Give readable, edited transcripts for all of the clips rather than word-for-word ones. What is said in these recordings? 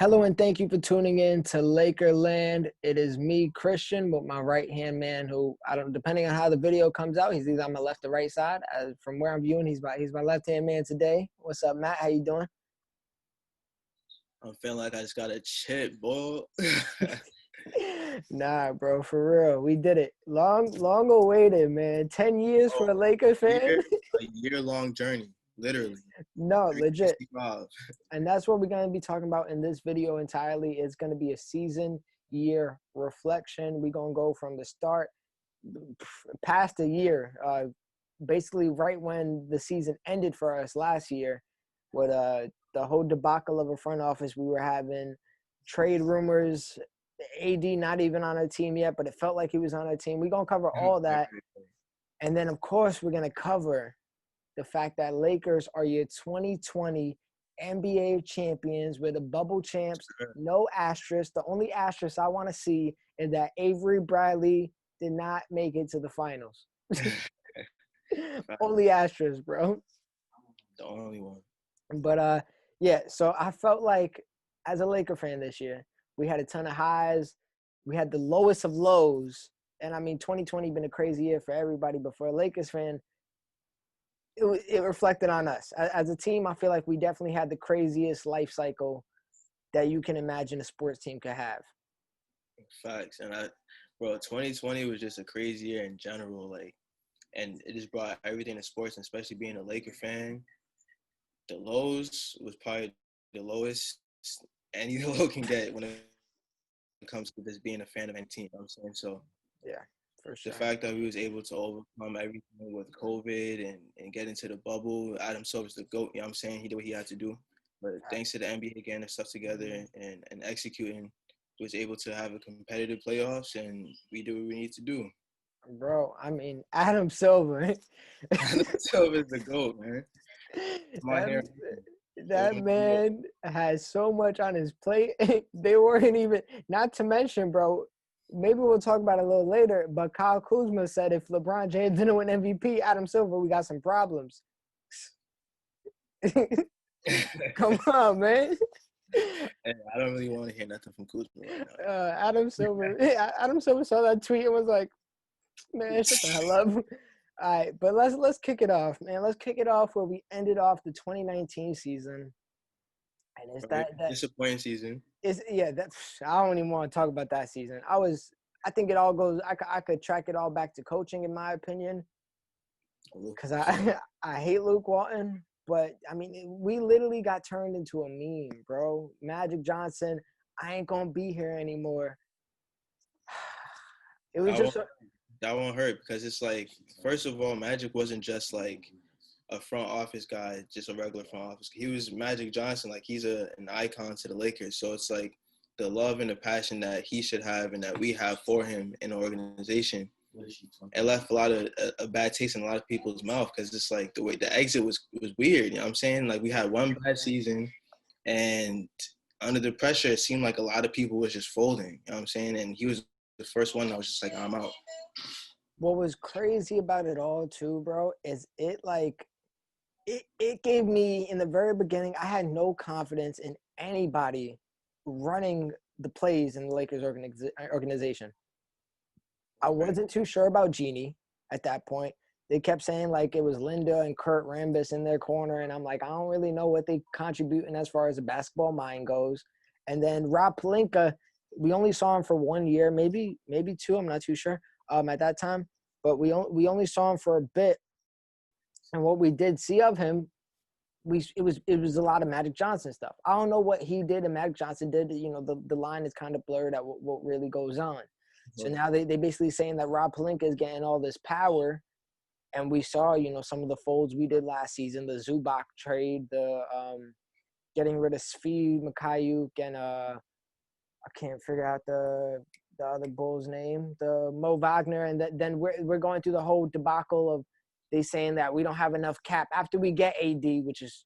Hello and thank you for tuning in to LAKERLAND. It is me, Christian, with my right-hand man who, I don't, depending on how the video comes out, he's either on my left or right side. From where I'm viewing, he's my left-hand man today. What's up, Matt? How you doing? I'm feeling like I just got a chip, boy. Nah, bro, for real. We did it. Long awaited, man. 10 years for a Lakers fan? A year-long journey, literally. No, legit. 365. And that's what we're going to be talking about in this video entirely. It's going to be a season year reflection. We're going to go from the start past a year, basically right when the season ended for us last year with the whole debacle of a front office we were having, trade rumors, AD not even on our team yet, but it felt like he was on our team. We're going to cover all that. And then, of course, we're going to cover the fact that Lakers are your 2020 NBA champions. We're the bubble champs. No asterisk. The only asterisk I want to see is that Avery Bradley did not make it to the finals. Only asterisk, bro. The only one. But, yeah, so I felt like as a Laker fan this year, we had a ton of highs. We had the lowest of lows. And, I mean, 2020 been a crazy year for everybody. But for a Lakers fan, it reflected on us. As a team, I feel like we definitely had the craziest life cycle that you can imagine a sports team could have. Facts. And 2020 was just a crazy year in general. And it just brought everything to sports, and especially being a Laker fan. The lows was probably the lowest any low can get when it comes to just being a fan of any team. You know what I'm saying? So, yeah, for sure. The fact that we was able to overcome everything with COVID and get into the bubble, Adam Silver's the GOAT, you know what I'm saying? He did what he had to do. But thanks to the NBA getting their stuff together and executing, we was able to have a competitive playoffs, and we do what we need to do. Bro, I mean, Adam Silver. Adam Silver's the GOAT, man. That man has so much on his plate. They weren't even, not to mention, bro, maybe we'll talk about it a little later, but Kyle Kuzma said if LeBron James didn't win MVP, Adam Silver, we got some problems. Come on, man. Hey, I don't really want to hear nothing from Kuzma right now. Adam Silver saw that tweet and was like, man, shut the hell up. All right, but let's kick it off, man. Let's kick it off where we ended off the 2019 season. And it's that disappointing season. I don't even want to talk about that season. I think it all goes. I could track it all back to coaching, in my opinion, because I hate Luke Walton. But I mean, we literally got turned into a meme, bro. Magic Johnson, I ain't gonna be here anymore. It was that won't hurt, because it's like, first of all, Magic wasn't just like a front office guy, just a regular front office. He was Magic Johnson. Like, he's an icon to the Lakers. So it's like the love and the passion that he should have and that we have for him in the organization. It left a lot of a bad taste in a lot of people's mouth, because it's like the way the exit was weird. You know what I'm saying? Like, we had one bad season, and under the pressure, it seemed like a lot of people was just folding. You know what I'm saying? And he was the first one that was just like, I'm out. What was crazy about it all too, bro, is it gave me, in the very beginning, I had no confidence in anybody running the plays in the Lakers organization. I wasn't too sure about Jeannie at that point. They kept saying like it was Linda and Kurt Rambis in their corner, and I'm like, I don't really know what they contributing as far as the basketball mind goes. And then Rob Pelinka, we only saw him for 1 year, maybe 2, I'm not too sure. At that time, but we only saw him for a bit, and what we did see of him, it was a lot of Magic Johnson stuff. I don't know what he did and Magic Johnson did. You know, the line is kind of blurred at what really goes on. Mm-hmm. So now they basically saying that Rob Pelinka is getting all this power, and we saw, you know, some of the folds we did last season, the Zubac trade, the getting rid of Svi Mikhailiuk, and I can't figure out the other Bull's name, the Mo Wagner, and then we're going through the whole debacle of they saying that we don't have enough cap after we get AD, which is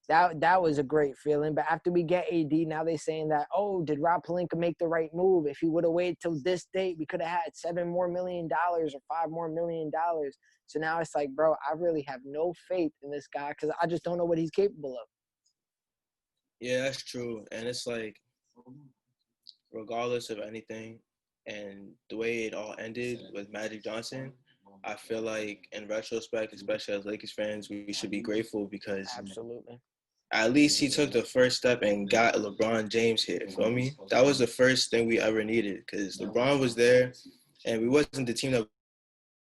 that was a great feeling. But after we get AD, now they saying that, oh, did Rob Pelinka make the right move? If he would have waited till this date, we could have had $7 more million or $5 more million. So now it's like, bro, I really have no faith in this guy because I just don't know what he's capable of. Yeah, that's true. And it's like, regardless of anything and the way it all ended with Magic Johnson, I feel like in retrospect, especially as Lakers fans, we should be grateful because Absolutely. at least he took the first step and got LeBron James here. Feel me? That was the first thing we ever needed because LeBron was there, and we wasn't the team that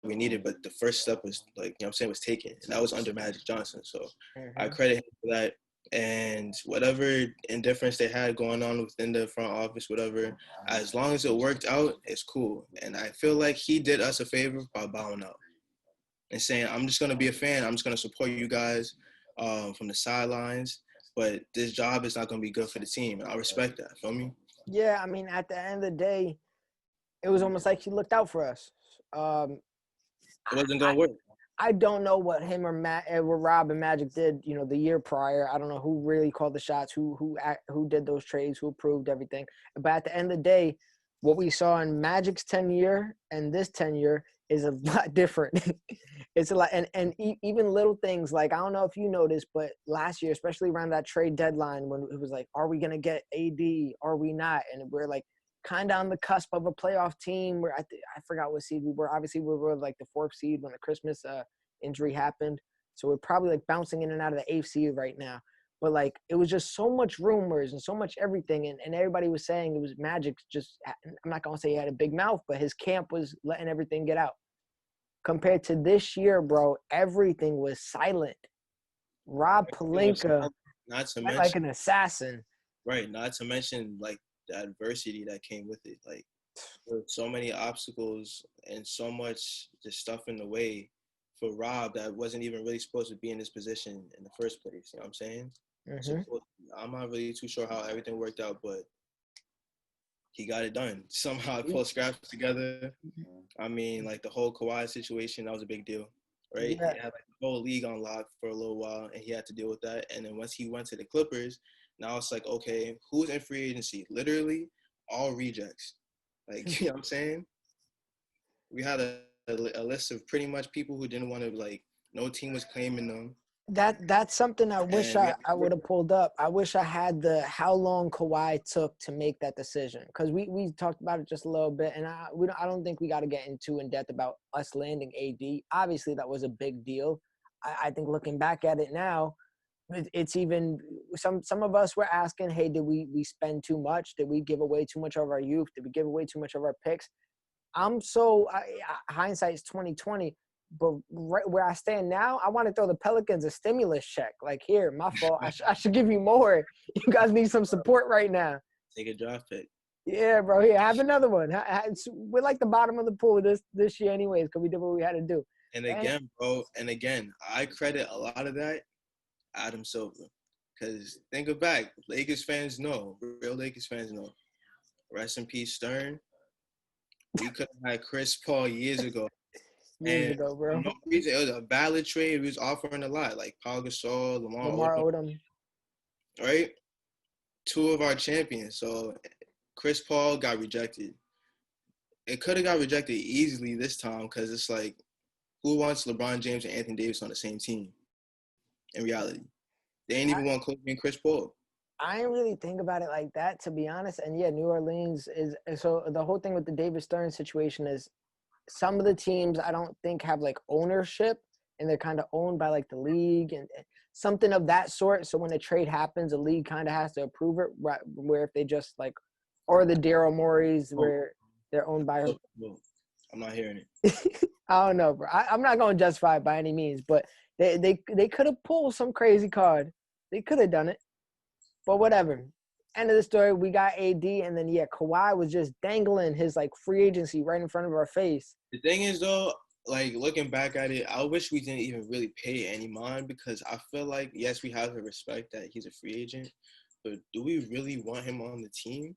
we needed, but the first step was like, you know what I'm saying, was taken. And that was under Magic Johnson. So I Hmm. credit him for that. And whatever indifference they had going on within the front office, whatever, as long as it worked out, it's cool. And I feel like he did us a favor by bowing out and saying, I'm just going to be a fan. I'm just going to support you guys from the sidelines. But this job is not going to be good for the team. And I respect that. Feel me? Yeah, I mean, at the end of the day, it was almost like he looked out for us. Um, It wasn't I, going to work. I don't know what him or what Rob and Magic did, the year prior. I don't know who really called the shots, who did those trades, who approved everything. But at the end of the day, what we saw in Magic's tenure and this tenure is a lot different. It's a lot, and even little things like, I don't know if you noticed, but last year, especially around that trade deadline, when it was like, are we gonna get AD? Are we not? And we're like kind of on the cusp of a playoff team. Where I forgot what seed we were. Obviously, we were like the 4th seed when the Christmas injury happened. So we're probably like bouncing in and out of the 8th seed right now. But like, it was just so much rumors and so much everything. And everybody was saying it was Magic. Just, I'm not going to say he had a big mouth, but his camp was letting everything get out. Compared to this year, bro, everything was silent. Rob Pelinka Not to went like mention, an assassin. right, not to mention like the adversity that came with it. Like there were so many obstacles and so much just stuff in the way for Rob that wasn't even really supposed to be in this position in the first place. You know what I'm saying? So Hmm. I'm not really too sure how everything worked out, but he got it done. Somehow I pulled scraps together. I mean, like the whole Kawhi situation, that was a big deal, right? He Yeah, had like the whole league on lock for a little while, and he had to deal with that. And then once he went to the Clippers, now it's like, okay, who's in free agency? Literally, all rejects. Like, you know what I'm saying? We had a list of pretty much people who didn't want to, like, no team was claiming them. that's something I wish And we had, I would have pulled up. I wish I had the how long Kawhi took to make that decision, because we talked about it just a little bit, and I don't think we got to get into in depth about us landing AD. Obviously, that was a big deal. I think looking back at it now, it's even some of us were asking, hey, did we spend too much? Did we give away too much of our youth? Did we give away too much of our picks? Hindsight is 2020, but right where I stand now, I want to throw the Pelicans a stimulus check. Like, here, my fault. I should give you more. You guys need some support right now. take a draft pick. Yeah, bro. Here, have another one. We're like the bottom of the pool this year, anyways, because we did what we had to do. And And again, bro, and again, I credit a lot of that Adam Silver. Because think back, Lakers fans know, real Lakers fans know. Rest in peace, Stern. We could have had Chris Paul years ago. years And ago, for bro. no reason, it was a valid trade. We was offering a lot, like Paul Gasol, Lamar Lamar Odom, Odom. right? Two of our champions. So Chris Paul got rejected. It could have got rejected easily this time because it's like, who wants LeBron James and Anthony Davis on the same team in reality? They ain't even want Kobe and Chris Paul. I didn't really think about it like that, to be honest. And yeah, New Orleans is so the whole thing with the David Stern situation is some of the teams I don't think have like ownership, and they're kind of owned by like the league and something of that sort. So when a trade happens, the league kind of has to approve it. Right, where if they just like, or the Daryl Morey's Oh, where they're owned by. I'm not hearing it. I don't know, bro. I'm not going to justify it by any means, but they could have pulled some crazy card. They could have done it. But whatever. End of the story. We got AD, and then yeah, Kawhi was just dangling his like free agency right in front of our face. The thing is, though, like looking back at it, I wish we didn't even really pay any mind because I feel like, yes, we have to respect that he's a free agent, but do we really want him on the team?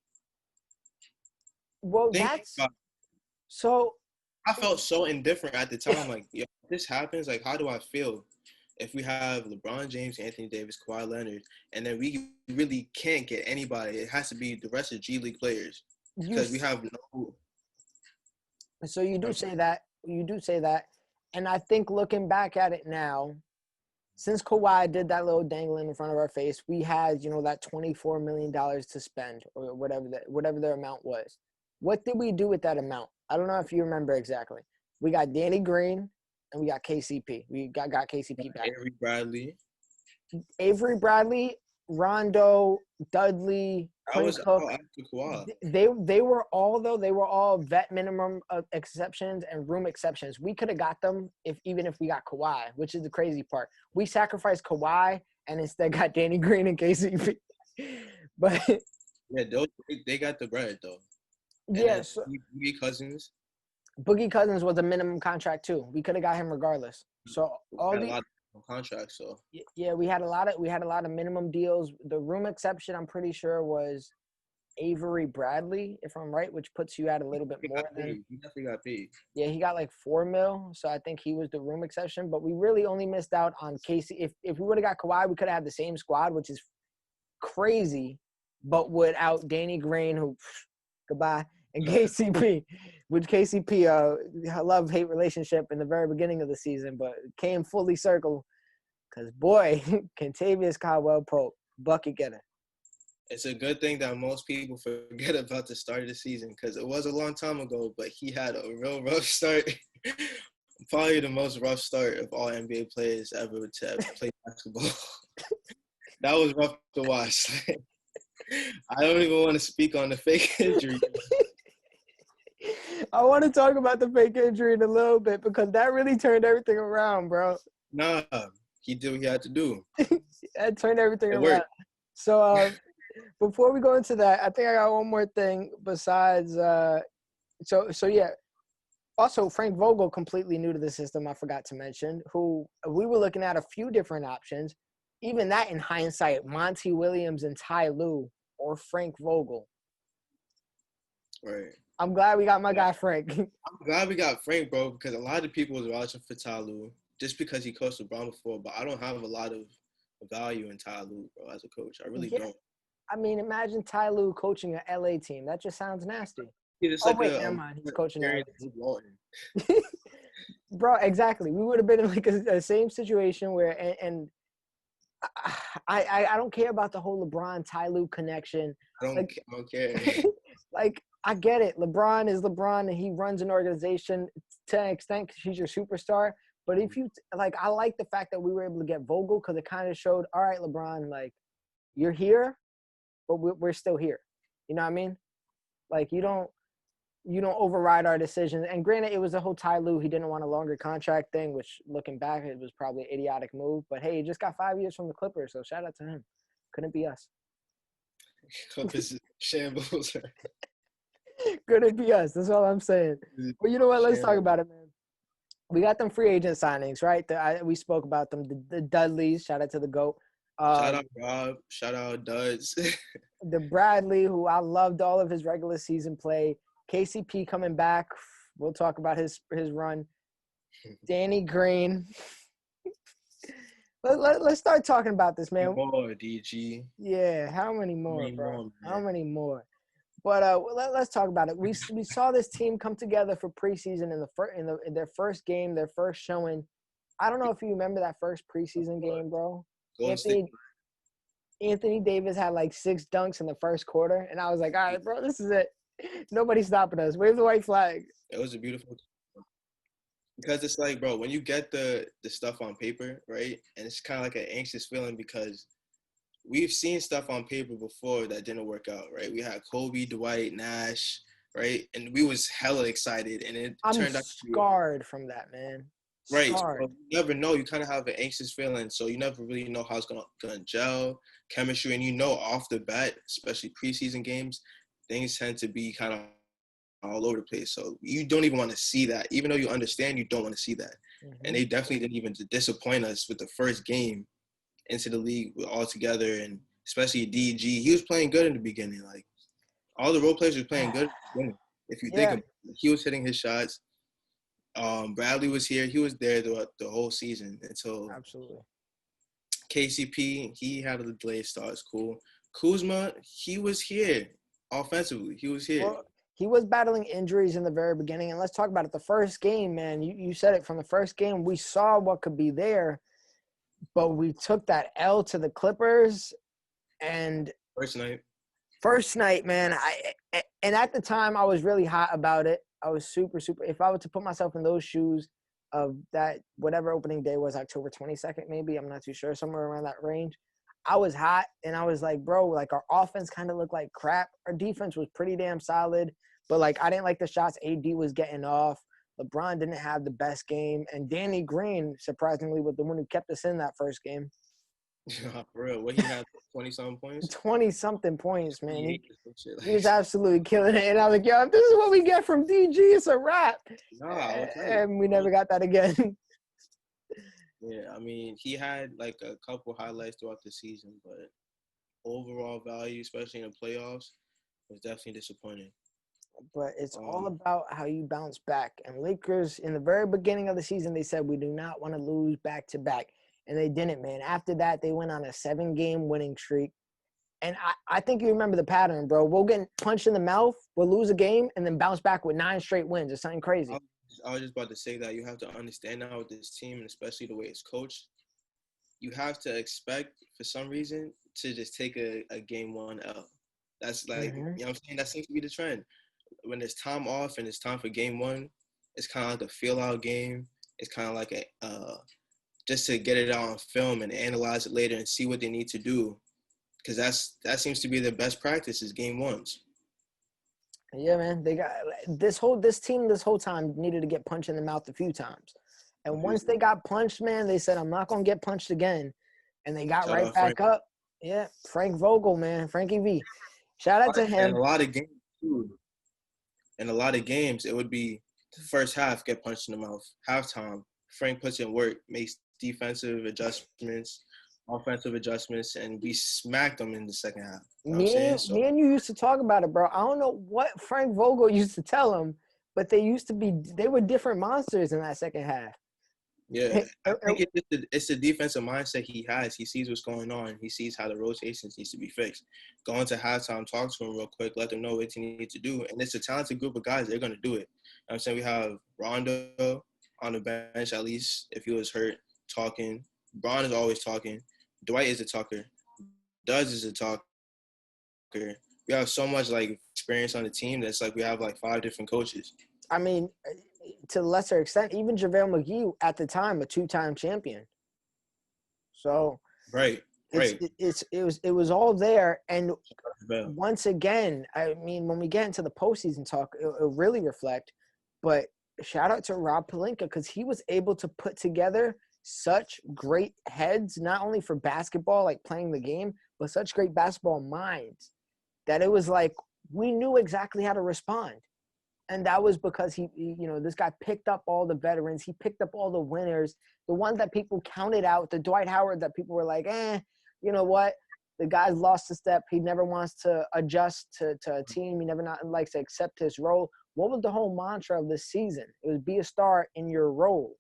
Well, Think that's about so. I felt so indifferent at the time. Like, yo, if this happens, like, how do I feel if we have LeBron James, Anthony Davis, Kawhi Leonard, and then we really can't get anybody? It has to be the rest of G League players You because we have no. so you do say that, and I think looking back at it now, since Kawhi did that little dangling in front of our face, we had, that $24 million to spend or whatever their amount was. What did we do with that amount? I don't know if you remember exactly. We got Danny Green and we got KCP. We got KCP back. Avery Bradley, Rondo, Dudley, Quinn Cook. They were all vet minimum exceptions and room exceptions. We could have got them even if we got Kawhi, which is the crazy part. We sacrificed Kawhi and instead got Danny Green and KCP. But yeah, they got the bread though. Yes. Boogie Cousins was a minimum contract too. We could have got him regardless. So all the contracts. So yeah, we had a lot of minimum deals. The room exception, I'm pretty sure, was Avery Bradley, if I'm right, which puts you at a little bit more than. He definitely got paid. Yeah, he got like $4 million, so I think he was the room exception. But we really only missed out on Casey. If we would have got Kawhi, we could have had the same squad, which is crazy. But without Danny Green, who goodbye, and KCP, which KCP love-hate relationship in the very beginning of the season, but came fully circle because boy, Kentavious Caldwell-Pope, bucket getter. It's a good thing that most people forget about the start of the season because it was a long time ago, but he had a real rough start. Probably the most rough start of all NBA players ever to play basketball. That was rough to watch. I don't even want to speak on the fake injury. I want to talk about the fake injury in a little bit because that really turned everything around, bro. Nah, he did what he had to do. That turned everything around. So before we go into that, I think I got one more thing besides so yeah. Also, Frank Vogel, completely new to the system, I forgot to mention, who we were looking at a few different options. Even that in hindsight, Monty Williams and Ty Lue or Frank Vogel. Right. I'm glad we got my guy Frank. I'm glad we got Frank, bro, because a lot of people was watching for Ty Lue just because he coached LeBron before, but I don't have a lot of value in Ty Lue, bro, as a coach. I really don't. I mean, imagine Ty Lue coaching an LA team. That just sounds nasty. Never mind. He's coaching an LA team. Bro, exactly. We would have been in like a same situation where, and I don't care about the whole LeBron Ty Lue connection. I don't care. Like, I get it. LeBron is LeBron, and he runs an organization to an extent because he's your superstar. But if you I like the fact that we were able to get Vogel because it kind of showed, all right, LeBron, like, you're here, but we're still here. You know what I mean? Like, you don't override our decisions. And granted, it was a whole Ty Lue. He didn't want a longer contract thing, which looking back, it was probably an idiotic move. But hey, he just got 5 years from the Clippers, so shout out to him. Couldn't be us. Clippers shambles. Couldn't be us. That's all I'm saying. But you know what? Let's talk about it, man. We got them free agent signings, right? We spoke about them. The Dudleys. Shout out to the GOAT. Shout out Rob. Shout out Duds. The Bradley, who I loved all of his regular season play. KCP coming back. We'll talk about his run. Danny Green. Let's start talking about this, man. More DG. Yeah, how many more, bro? How many more? But let's talk about it. We saw this team come together for preseason in their first game, their first showing. I don't know if you remember that first preseason game, bro. Anthony Davis had like 6 dunks in the first quarter, and I was like, all right, bro, this is it. Nobody's stopping us. Wave the white flag. It was a beautiful because it's like, bro, when you get the stuff on paper, right, and it's kind of like an anxious feeling because we've seen stuff on paper before that didn't work out, right? We had Kobe, Dwight, Nash, right, and we was hella excited, and it turned out scarred from that, man. Right. So you never know. You kind of have an anxious feeling, so you never really know how it's gonna gel, chemistry, and off the bat, especially preseason games, things tend to be kind of all over the place. So you don't even want to see that. Even though you understand, you don't want to see that. Mm-hmm. And they definitely didn't even disappoint us with the first game into the league all together, and especially DG. He was playing good in the beginning. Like, all the role players were playing good in the beginning. If you think about it, he was hitting his shots. Bradley was here. He was there throughout the whole season until absolutely. KCP, he had a delayed start. It's cool. Kuzma, he was here offensively. He was here. Well, he was battling injuries in the very beginning. And let's talk about it. The first game, man, you said it from the first game. We saw what could be there. but we took that L to the Clippers, and First night, man, and at the time I was really hot about it. I was super, super. If I were to put myself in those shoes of that, whatever opening day was, October 22nd, maybe, I'm not too sure, somewhere around that range. I was hot, and I was like, bro, like our offense kind of looked like crap. Our defense was pretty damn solid, but like I didn't like the shots AD was getting off. LeBron didn't have the best game, and Danny Green, surprisingly, was the one who kept us in that first game. for real. What he had 20-something points? 20-something points, man. He was Like, absolutely killing it. And I was like, yo, if this is what we get from DG, it's a wrap. nah, I was And we never got that again. Yeah, I mean, he had like a couple highlights throughout the season, but overall value, especially in the playoffs, was definitely disappointing. But it's all about how you bounce back. And Lakers, in the very beginning of the season, they said, we do not want to lose back-to-back. And they didn't, man. After that, they went on a 7-game winning streak. And I think you remember the pattern, bro. We'll get punched in the mouth, we'll lose a game, and then bounce back with 9 straight wins. It's something crazy. I was just about to say that you have to understand now with this team, and especially the way it's coached, you have to expect, for some reason, to just take a game 1 L. That's like, you know what I'm saying? That seems to be the trend. When there's time off and it's time for game 1, it's kind of like a feel-out game. It's kind of like just to get it out on film and analyze it later and see what they need to do. Because that seems to be their best practice is game 1s. Yeah, man. They got this team this whole time needed to get punched in the mouth a few times. And once they got punched, man, they said, I'm not going to get punched again. And they got right back up. Yeah, Frank Vogel, man. Frankie V. Shout out to him. And a lot of games, too. In a lot of games, it would be the first half, get punched in the mouth. Halftime, Frank puts in work, makes defensive adjustments, offensive adjustments, and we smacked them in the second half. You know me and you used to talk about it, bro. I don't know what Frank Vogel used to tell him, but they were different monsters in that second half. Yeah, I think it's the defensive mindset he has. He sees what's going on. He sees how the rotations needs to be fixed. Go into halftime, talk to him real quick, let them know what he needs to do. And it's a talented group of guys. They're going to do it. I'm saying we have Rondo on the bench, at least if he was hurt, talking. Bron is always talking. Dwight is a talker. Duz is a talker. We have so much like experience on the team that's like we have like 5 different coaches. I mean, to a lesser extent, even JaVale McGee at the time, a 2-time champion. So right. It was all there. And once again, I mean, when we get into the postseason talk, it'll really reflect. But shout out to Rob Pelinka because he was able to put together such great heads, not only for basketball, like playing the game, but such great basketball minds that it was like we knew exactly how to respond. And that was because this guy picked up all the veterans. He picked up all the winners, the ones that people counted out, the Dwight Howard that people were like, you know what? The guy's lost a step. He never wants to adjust to a team. He never likes to accept his role. What was the whole mantra of this season? It was be a star in your role.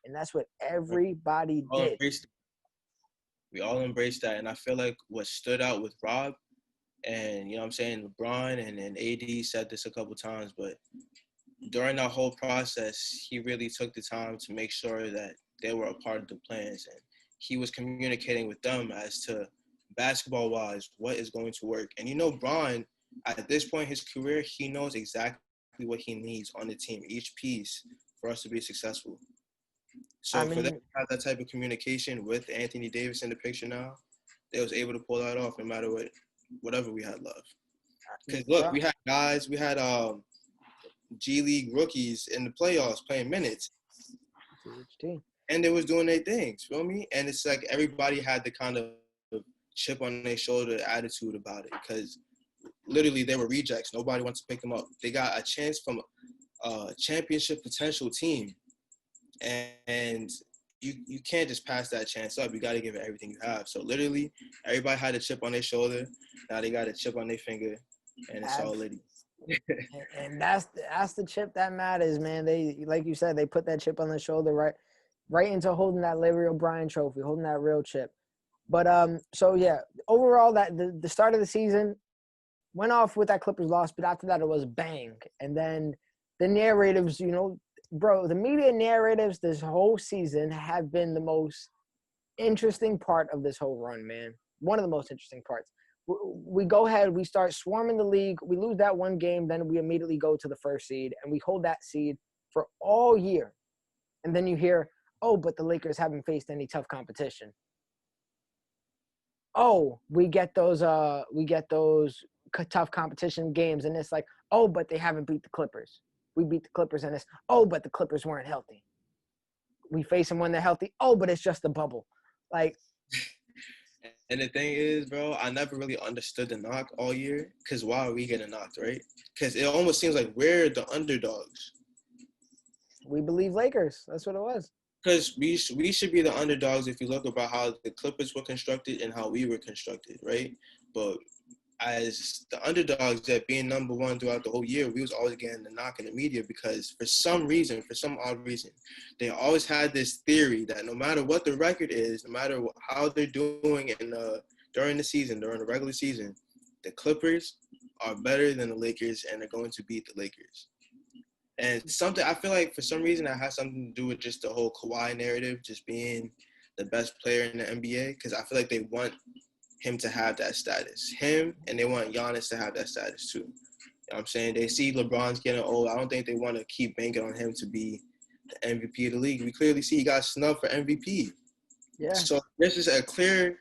And that's what everybody did. We all embraced that. And I feel like what stood out with Rob, and, you know what I'm saying, LeBron and AD said this a couple times, but during that whole process, he really took the time to make sure that they were a part of the plans. And he was communicating with them as to basketball-wise what is going to work. And, Bron, at this point in his career, he knows exactly what he needs on the team, each piece, for us to be successful. So for them to have that type of communication with Anthony Davis in the picture now, they was able to pull that off no matter whatever we had left. Because, look, we had guys, we had G League rookies in the playoffs playing minutes. And they was doing their things, feel me? And it's like everybody had the kind of chip on their shoulder attitude about it because literally they were rejects. Nobody wants to pick them up. They got a chance from a championship potential team. And you can't just pass that chance up. You got to give it everything you have. So literally, everybody had a chip on their shoulder. Now they got a chip on their finger, and it's all litty. And that's the chip that matters, man. They, like you said, they put that chip on their shoulder right into holding that Larry O'Brien trophy, holding that real chip. But so yeah, overall, that the start of the season went off with that Clippers loss, but after that it was bang. And then the narratives, bro, the media narratives this whole season have been the most interesting part of this whole run, man. One of the most interesting parts. We go ahead, we start swarming the league. We lose that one game, then we immediately go to the first seed, and we hold that seed for all year. And then you hear, oh, but the Lakers haven't faced any tough competition. Oh, we get those tough competition games, and it's like, oh, but they haven't beat the Clippers. We beat the Clippers, and it's, oh, but the Clippers weren't healthy. We face them when they're healthy. Oh, but it's just a bubble. Like, And the thing is, bro, I never really understood the knock all year. Because why are we getting knocked, right? Because it almost seems like we're the underdogs. we believe Lakers. That's what it was. Because we should be the underdogs if you look about how the Clippers were constructed and how we were constructed, right? But as the underdogs that being number one throughout the whole year, we was always getting the knock in the media because for some reason, for some odd reason, they always had this theory that no matter what the record is, no matter how they're doing during the season, during the regular season, the Clippers are better than the Lakers and they're going to beat the Lakers. And something I feel like for some reason that has something to do with just the whole Kawhi narrative, just being the best player in the NBA, because I feel like they want him to have that status. Him, and they want Giannis to have that status too. You know what I'm saying? They see LeBron's getting old. I don't think they want to keep banking on him to be the MVP of the league. We clearly see he got snubbed for MVP. Yeah. So this is a clear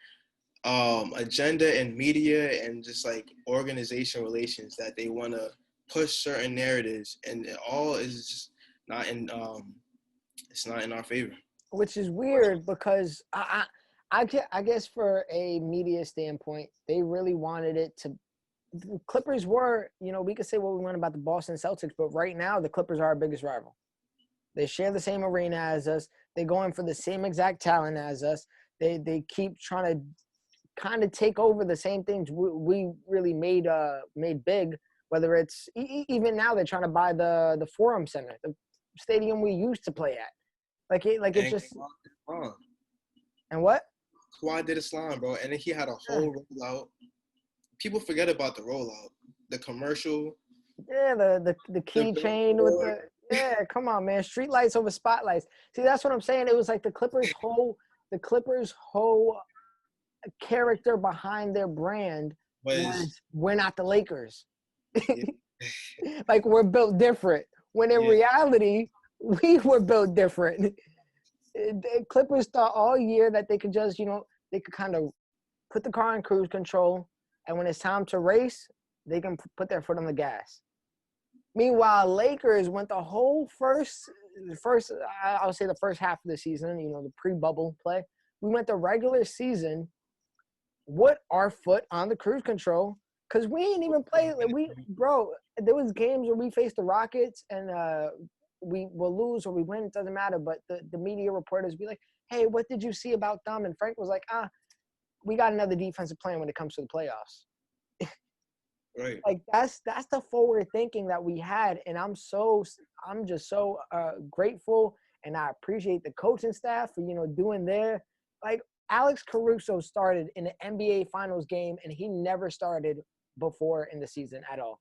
agenda in media and just like organization relations that they want to push certain narratives, and it all is just not in it's not in our favor. Which is weird because I guess for a media standpoint, they really wanted it to. The Clippers were, we could say what we want about the Boston Celtics, but right now the Clippers are our biggest rival. They share the same arena as us. They go in for the same exact talent as us. They keep trying to kind of take over the same things we really made big. Whether it's even now they're trying to buy the Forum Center, the stadium we used to play at. It's just. And what? Kawhi did a slime, bro, and then he had a whole rollout. People forget about the rollout, the commercial. Yeah, the keychain with the. Yeah, come on, man. Street lights over spotlights. See, that's what I'm saying. It was like the Clippers' whole character behind their brand was we're not the Lakers. Yeah. Like we're built different. When in reality, we were built different. The Clippers thought all year that they could just, they could kind of put the car in cruise control, and when it's time to race, they can put their foot on the gas. Meanwhile, Lakers went the whole I'll say the first half of the season, the pre-bubble play. We went the regular season with our foot on the cruise control because we ain't even play. There was games where we faced the Rockets and we will lose or we win. It doesn't matter. But the media reporters be like, hey, what did you see about them? And Frank was like, we got another defensive plan when it comes to the playoffs. Right. Like that's the forward thinking that we had, and I'm just so grateful, and I appreciate the coaching staff for doing their like Alex Caruso started in the NBA Finals game, and he never started before in the season at all.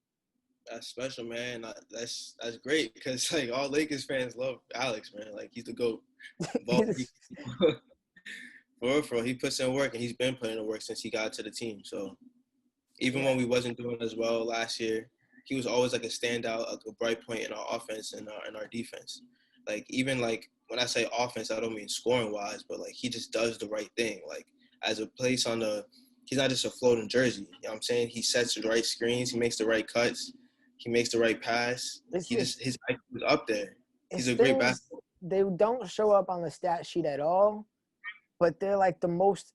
That's special, man. That's great because like all Lakers fans love Alex, man. Like he's the GOAT. For real, he puts in work, and he's been putting in work since he got to the team. So. Even when we wasn't doing as well last year, he was always like a standout, like a bright point in our offense and our defense. Like even like when I say offense, I don't mean scoring wise, but like he just does the right thing. Like as a place he's not just a floating jersey. You know what I'm saying? He sets the right screens, he makes the right cuts, he makes the right pass. His IQ is up there. He's a great basketball. They don't show up on the stat sheet at all. But they're like the most,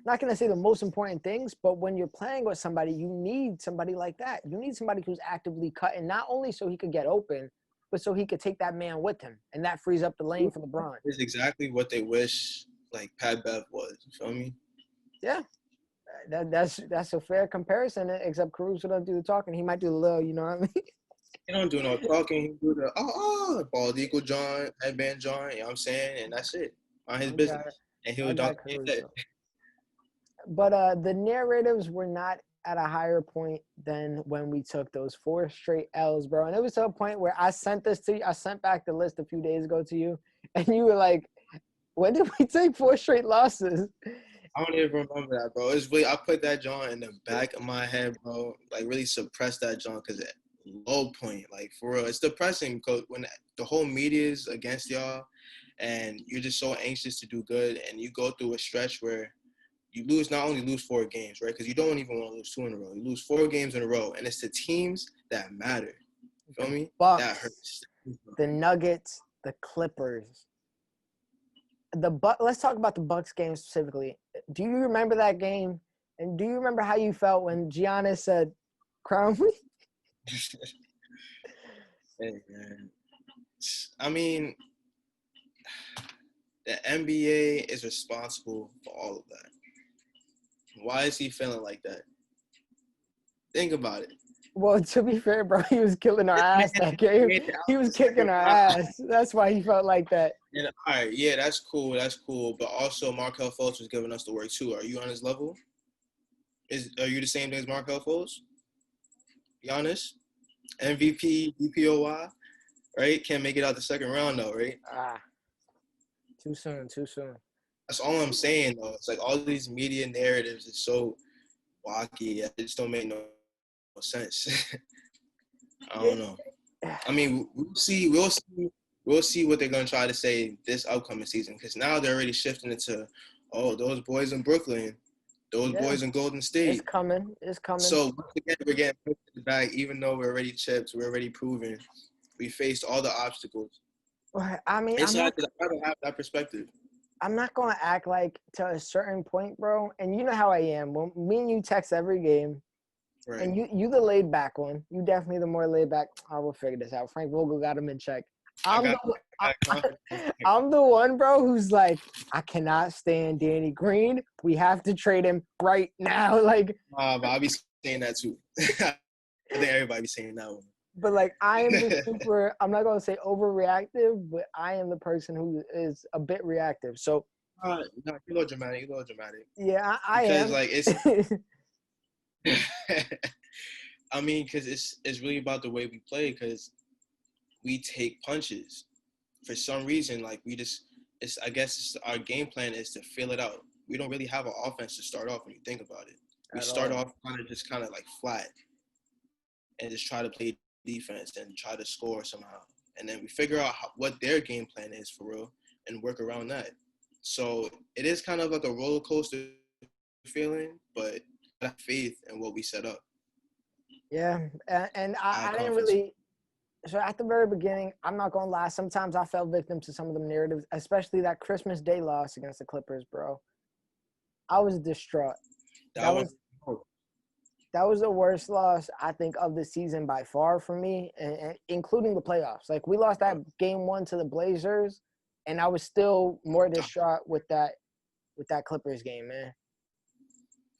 not going to say the most important things, but when you're playing with somebody, you need somebody like that. You need somebody who's actively cutting, not only so he could get open, but so he could take that man with him. And that frees up the lane for LeBron. It's exactly what they wish like Pat Bev was. You feel me? Yeah. That's a fair comparison, except Caruso doesn't do the talking. He might do the little, you know what I mean? He don't do no talking. He do the bald eagle joint, headband joint, you know what I'm saying? And that's it. On his business. And he would talk. But the narratives were not at a higher point than when we took those 4 straight L's, bro. And it was to a point where I sent this to you. I sent back the list a few days ago to you, and you were like, When did we take 4 straight losses? I don't even remember that, bro. It's really I put that joint in the back of my head, bro. Like really suppress that joint because at low point, like for real, it's depressing because when the whole media is against y'all, and you're just so anxious to do good, and you go through a stretch where you not only lose 4 games, right? Because you don't even want to lose 2 in a row. You lose 4 games in a row, and it's the teams that matter. You feel me? That Bucks, hurts. the Nuggets, the Clippers. Let's talk about the Bucks game specifically. Do you remember that game? And do you remember how you felt when Giannis said, "Crown me"? Hey, man. I mean, the NBA is responsible for all of that. Why is he feeling like that? Think about it. Well, to be fair, bro, he was killing our ass that game. He was kicking our ass. That's why he felt like that. And, all right, yeah, that's cool. That's cool. But also, Markelle Fultz was giving us the work too. Are you on his level? Are you the same thing as Markelle Fultz? Giannis, MVP, DPOY, right? Can't make it out the second round though, right? Too soon. That's all I'm saying though. It's like all these media narratives is so wacky. It just don't make no sense. I don't know. I mean, we'll see what they're gonna try to say this upcoming season because now they're already shifting into, oh, those boys in Brooklyn, those boys in Golden State. It's coming. So once again, we're getting pushed to the back, even though we're already chipped, we're already proven. We faced all the obstacles. I mean, I'd rather have that perspective. I'm not gonna act like to a certain point, bro. And you know how I am. When me and you text every game, Right. and you the laid back one. You definitely the more laid back. I will figure this out. Frank Vogel got him in check. I'm the one, bro, who's like, I cannot stand Danny Green. We have to trade him right now. Like, but I'll be saying that too. I think everybody be saying that one. But like, I am the super. I'm not gonna say overreactive, but I am the person who is a bit reactive. So, no, you're a little dramatic. Yeah, I because am. like it's. I mean, because it's really about the way we play. Because we take punches. For some reason, like I guess our game plan is to fill it out. We don't really have an offense to start off when you think about it. We start off kind of like flat and just try to play defense and try to score somehow. And then we figure out what their game plan is for real and work around that. So it is kind of like a roller coaster feeling, but I have faith in what we set up. Yeah, and I didn't really. So at the very beginning, I'm not gonna lie. Sometimes I fell victim to some of the narratives, especially that Christmas Day loss against the Clippers, bro. I was distraught. That was the worst loss I think of the season by far for me, and including the playoffs. Like we lost that game 1 to the Blazers, and I was still more distraught with that Clippers game, man.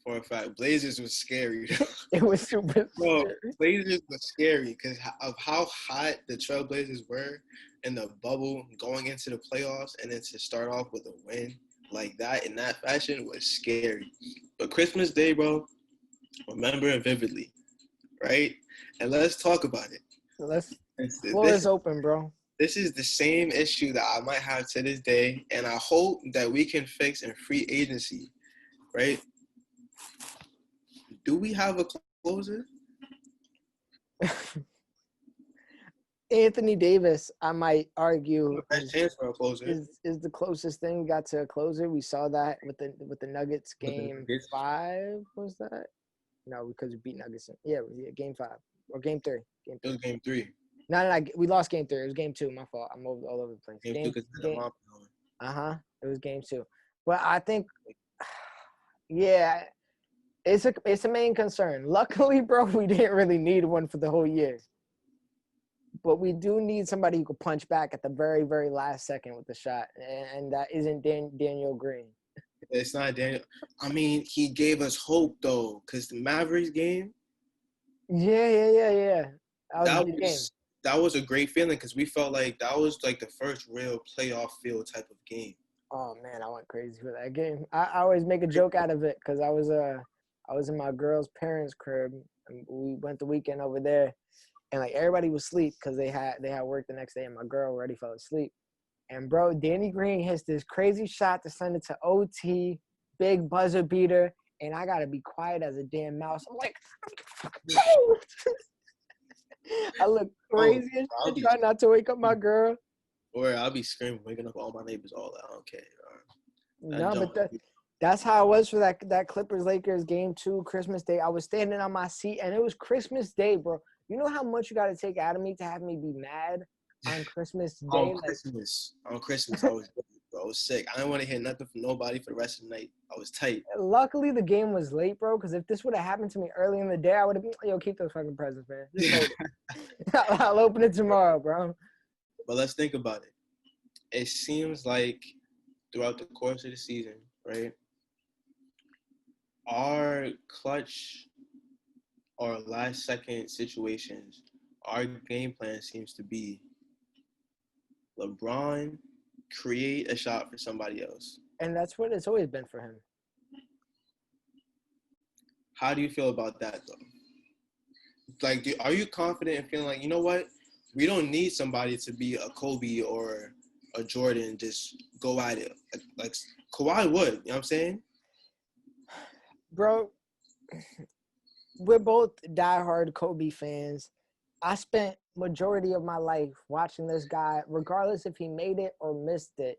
For a fact, Blazers was scary. It was super scary. Blazers was scary because of how hot the Trailblazers were in the bubble going into the playoffs, and then to start off with a win like that in that fashion was scary. But Christmas Day, bro, remember it vividly, right? And let's talk about it. Floor is open, bro. This is the same issue that I might have to this day, and I hope that we can fix in free agency, right? Do we have a closer? Anthony Davis, I might argue, is the closest thing we got to a closer. We saw that with the Nuggets game 5. Was that? No, because we beat Nuggets. Yeah, game 5 or game 3. It was game 3. No, we lost game 3. It was game 2. My fault. I'm all over the place. Game 2 It was game 2. But I think, yeah, it's a main concern. Luckily, bro, we didn't really need one for the whole year. But we do need somebody who could punch back at the very, very last second with the shot, and that isn't Daniel Green. It's not Daniel. I mean, he gave us hope though, because the Mavericks game. Yeah. That was a great feeling because we felt like that was like the first real playoff feel type of game. Oh man, I went crazy for that game. I always make a joke out of it because I was in my girl's parents' crib and we went the weekend over there, and like everybody was asleep because they had work the next day, and my girl already fell asleep. And bro, Danny Green hits this crazy shot to send it to OT, big buzzer beater, and I gotta be quiet as a damn mouse. I'm like, I look Oh, crazy and I'll shit, be, try not to wake up my girl. or I'll be screaming, waking up all my neighbors. All that. I don't care. That No, jump. but that's how it was for that Clippers Lakers game 2, Christmas Day. I was standing on my seat and it was Christmas Day, bro. You know how much you got to take out of me to have me be mad on Christmas Day? On Christmas, I was sick. I didn't want to hear nothing from nobody for the rest of the night. I was tight. Luckily, the game was late, bro, because if this would have happened to me early in the day, I would have been, yo, keep those fucking presents, man. Just hold it. I'll open it tomorrow, bro. But let's think about it. It seems like throughout the course of the season, right, our clutch or last second situations, our game plan seems to be LeBron create a shot for somebody else. And that's what it's always been for him. How do you feel about that, though? Like, are you confident in feeling like, you know what? We don't need somebody to be a Kobe or a Jordan, just go at it. Like Kawhi would, you know what I'm saying? Bro, we're both diehard Kobe fans. I spent majority of my life watching this guy, regardless if he made it or missed it,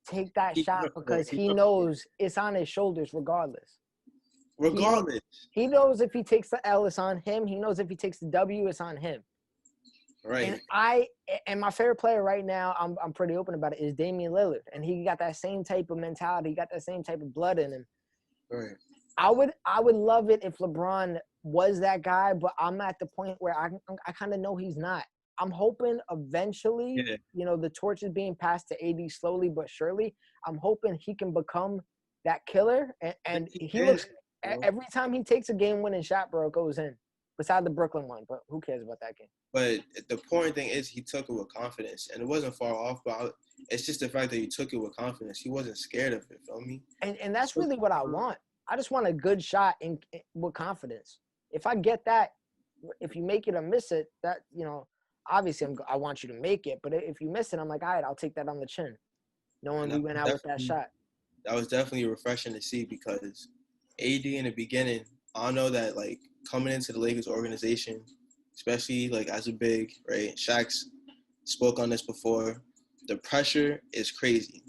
take that shot because he knows it's on his shoulders regardless. Regardless. He knows if he takes the L, it's on him. He knows if he takes the W, it's on him. Right. And my favorite player right now, I'm pretty open about it, is Damian Lillard. And he got that same type of mentality. He got that same type of blood in him. Right. I would love it if LeBron was that guy, but I'm at the point where I kind of know he's not. I'm hoping eventually, the torch is being passed to AD slowly but surely. I'm hoping he can become that killer. And he looks – every time he takes a game-winning shot, bro, it goes in. Beside the Brooklyn one, but who cares about that game? But the important thing is he took it with confidence, and it wasn't far off. But it's just the fact that he took it with confidence. He wasn't scared of it. Feel me? And that's really what I want. I just want a good shot with confidence. If I get that, if you make it or miss it, that obviously I want you to make it. But if you miss it, I'm like, all right, I'll take that on the chin, knowing we went out with that shot. That was definitely refreshing to see because AD in the beginning, I know that like coming into the Lakers organization, especially like as a big, right? Shaq's spoke on this before. The pressure is crazy.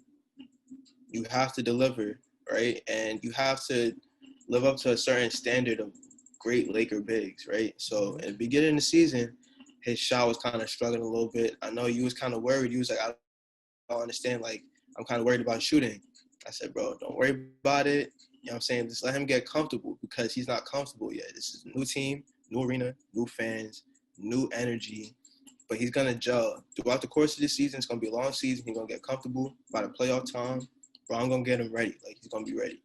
You have to deliver, right? And you have to live up to a certain standard of great Laker bigs, right? So in the beginning of the season, his shot was kind of struggling a little bit. I know you was kind of worried. You was like, I don't understand. Like, I'm kind of worried about shooting. I said, bro, don't worry about it. You know what I'm saying? Just let him get comfortable because he's not comfortable yet. This is a new team, new arena, new fans, new energy. But he's going to gel. Throughout the course of this season, it's going to be a long season. He's going to get comfortable by the playoff time. Bro, I'm going to get him ready. Like, he's going to be ready.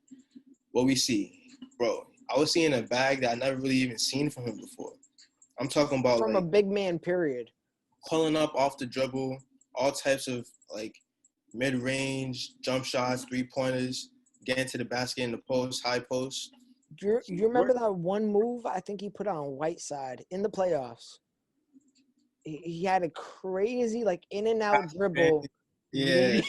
What we see, bro, I was seeing a bag that I never really even seen from him before. I'm talking about, from like, a big man, period. Pulling up off the dribble, all types of, like, mid-range, jump shots, three-pointers, getting to the basket in the post, high post. You remember that one move I think he put on Whiteside in the playoffs? He had a crazy, like, in and out dribble. Yeah.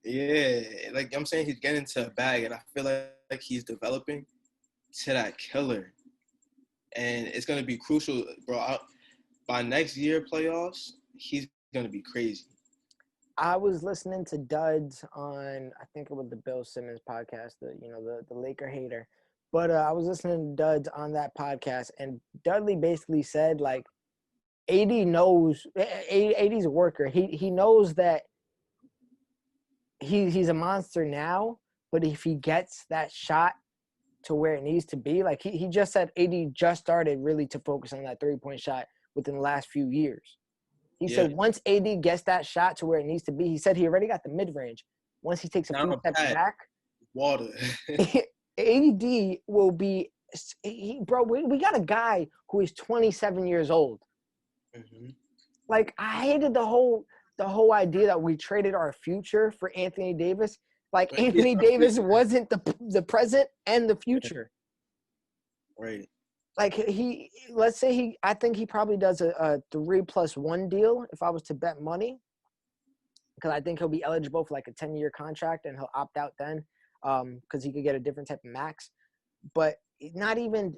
Yeah. Like I'm saying, he's getting to a bag, and I feel like he's developing to that killer. And it's going to be crucial, bro. By next year playoffs, he's going to be crazy. I was listening to Duds on, I think it was the Bill Simmons podcast, the Laker hater. But I was listening to Duds on that podcast, and Dudley basically said, like, AD knows – AD's a worker. He knows that he's a monster now, but if he gets that shot to where it needs to be, like he just said AD just started really to focus on that three-point shot within the last few years. He said once AD gets that shot to where it needs to be, he said he already got the mid-range. Once he takes a few steps back, water. AD will be bro, we got a guy who is 27 years old. Mm-hmm. Like, I hated the whole idea that we traded our future for Anthony Davis. Like, Anthony Davis wasn't the present and the future. Right. Like, I think he probably does a 3+1 deal if I was to bet money. because I think he'll be eligible for like a 10-year contract and he'll opt out then, because he could get a different type of max. But not even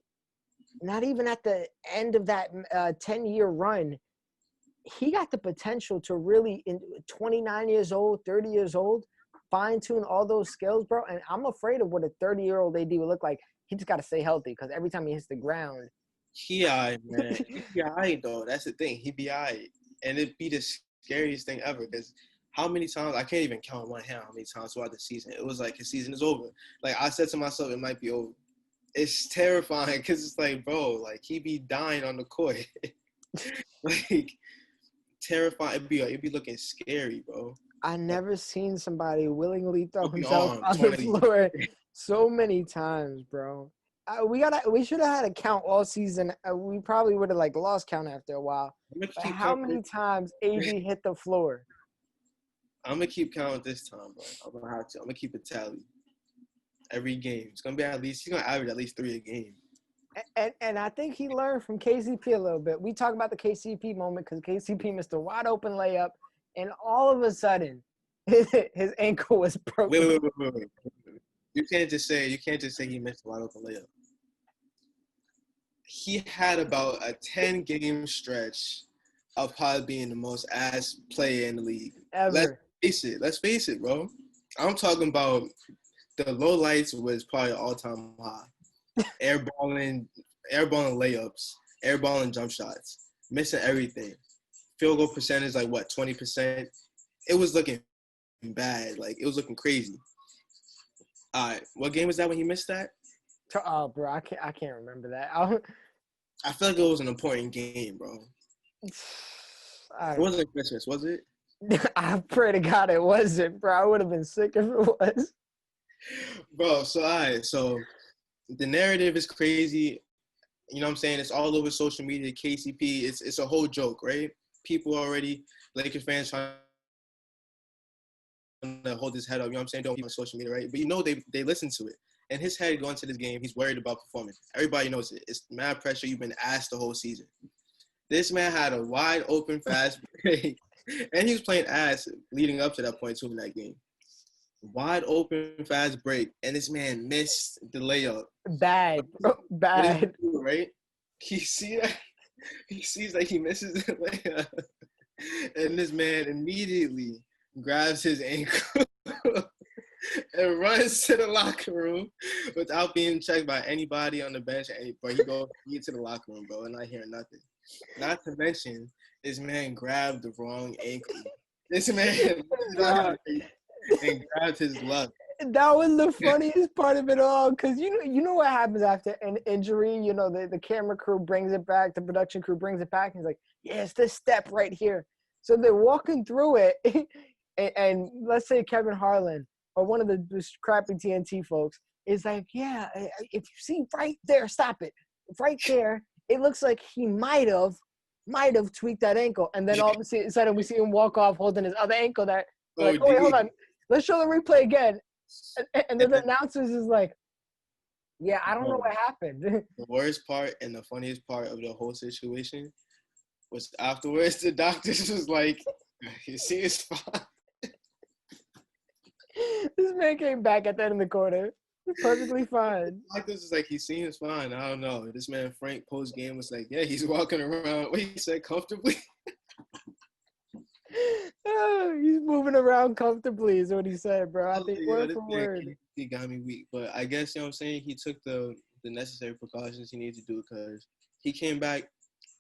at the end of that 10-year run, he got the potential to really, in 29 years old, 30 years old, fine tune all those skills, bro. And I'm afraid of what a 30-year-old AD would look like. He just got to stay healthy because every time he hits the ground, He alright, man. He be alright though. That's the thing. He be alright, and it'd be the scariest thing ever. Because how many times I can't even count one hand. How many times throughout the season it was like his season is over. Like I said to myself, it might be over. It's terrifying because it's like, bro, like he be dying on the court. Like terrifying. It'd be looking scary, bro. I never seen somebody willingly throw Broken himself arm, on the floor so many times, bro. We should have had a count all season. We probably would have like lost count after a while. But how many times AD hit the floor? I'm gonna keep counting this time, bro. I'm gonna have to. I'm gonna keep a tally every game. It's gonna be at least. He's gonna average at least 3 a game. And I think he learned from KCP a little bit. We talk about the KCP moment because KCP missed a wide open layup, and all of a sudden, his ankle was broken. Wait. You can't just say he missed a wide open layup. He had about a 10-game stretch of probably being the most ass player in the league. Ever. Let's face it, bro. I'm talking about the low lights was probably all-time high. Airballing layups, airballing jump shots, missing everything. Field goal percentage like what, 20%? It was looking bad. Like it was looking crazy. All right, what game was that when he missed that? Oh, bro, I can't remember that. I feel like it was an important game, bro. It wasn't Christmas, was it? I pray to God it wasn't, bro. I would have been sick if it was. Bro, so all right, so the narrative is crazy. You know what I'm saying? It's all over social media. KCP, it's a whole joke, right? People already, Lakers fans trying to hold his head up. You know what I'm saying? Don't be on social media, right? But you know they listen to it. And his head going to this game, he's worried about performing. Everybody knows it. It's mad pressure. You've been asked the whole season. This man had a wide open fast break, and he was playing ass leading up to that point too in that game. Wide open fast break, and this man missed the layup. Bad, bro. Bad. Right? He sees that he misses the layup, and this man immediately grabs his ankle and runs to the locker room without being checked by anybody on the bench. But he goes into the locker room, bro, and not hearing nothing. Not to mention, this man grabbed the wrong ankle. This man and grabbed his lug. That was the funniest part of it all, because you know what happens after an injury. You know, the camera crew brings it back, the production crew brings it back, and he's like, yeah, it's this step right here. So they're walking through it, and let's say Kevin Harlan or one of the crappy TNT folks is like, yeah, if you see right there, stop it. Right there, it looks like he might have tweaked that ankle. And then all of a sudden we see him walk off holding his other ankle that, like, oh, wait, hold on. Let's show the replay again. And then the announcers is like, yeah, I don't know what happened. The worst part and the funniest part of the whole situation was afterwards, the doctors was like, you see, it's fine. This man came back at the end of the quarter. Perfectly fine. The doctors was like, he seems fine. I don't know. This man, Frank, post-game was like, yeah, he's walking around, what he said, comfortably. He's moving around comfortably is what he said, bro. I think word for word. He got me weak. But I guess, you know what I'm saying, he took the necessary precautions he needed to do because he came back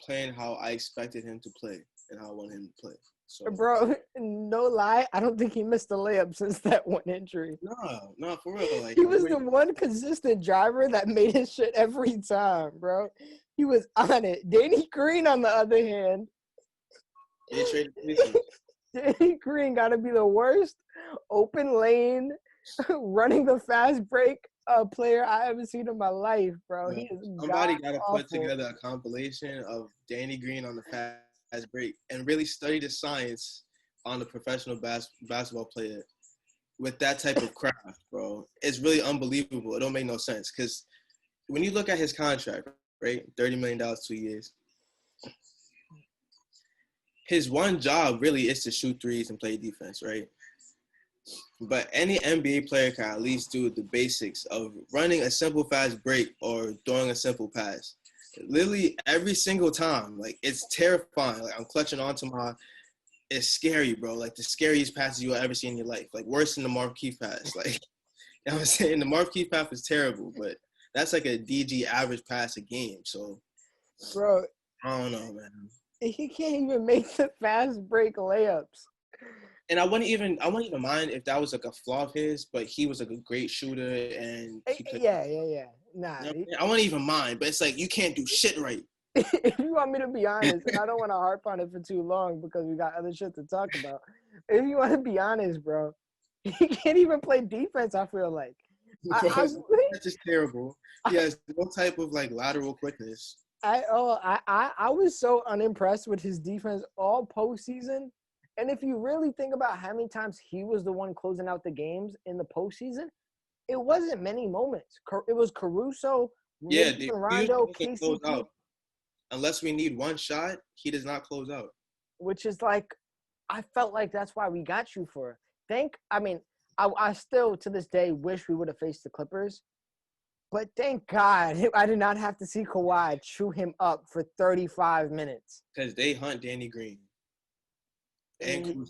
playing how I expected him to play and how I wanted him to play. So, bro, no lie, I don't think he missed a layup since that one injury. No, for real. Like, he was the one consistent driver that made his shit every time, bro. He was on it. Danny Green, on the other hand, Danny Green got to be the worst open lane, running the fast break player I ever seen in my life, bro. He is somebody got to put together a compilation of Danny Green on the fast break and really study the science on the professional basketball player with that type of craft, bro. It's really unbelievable. It don't make no sense because when you look at his contract, right, $30 million 2 years, his one job really is to shoot threes and play defense, right? But any NBA player can at least do the basics of running a simple fast break or throwing a simple pass. Literally every single time, like it's terrifying. Like I'm clutching onto my, it's scary, bro. Like the scariest passes you'll ever see in your life. Like worse than the Marv Keith pass. Like you know what I'm saying, the Marv Keith pass is terrible, but that's like a DG average pass a game. So Bro, I don't know, man. he can't even make the fast break layups. And I wouldn't even mind if that was like a flaw of his, but he was like a great shooter and he played. Yeah. Nah. You know I wouldn't even mind, but it's like you can't do shit right. If you want me to be honest, and I don't want to harp on it for too long because we got other shit to talk about. If you want to be honest, bro, he can't even play defense. I feel like. That's just terrible. He has no type of like lateral quickness. I was so unimpressed with his defense all postseason. And if you really think about how many times he was the one closing out the games in the postseason, it wasn't many moments. It was Caruso, Yeah, maybe Rondo, close KCP, out. Unless we need one shot, he does not close out. which is like, I felt like that's why we got you for. I still to this day wish we would have faced the Clippers. But thank God I did not have to see Kawhi chew him up for 35 minutes. Because they hunt Danny Green and Kuzma.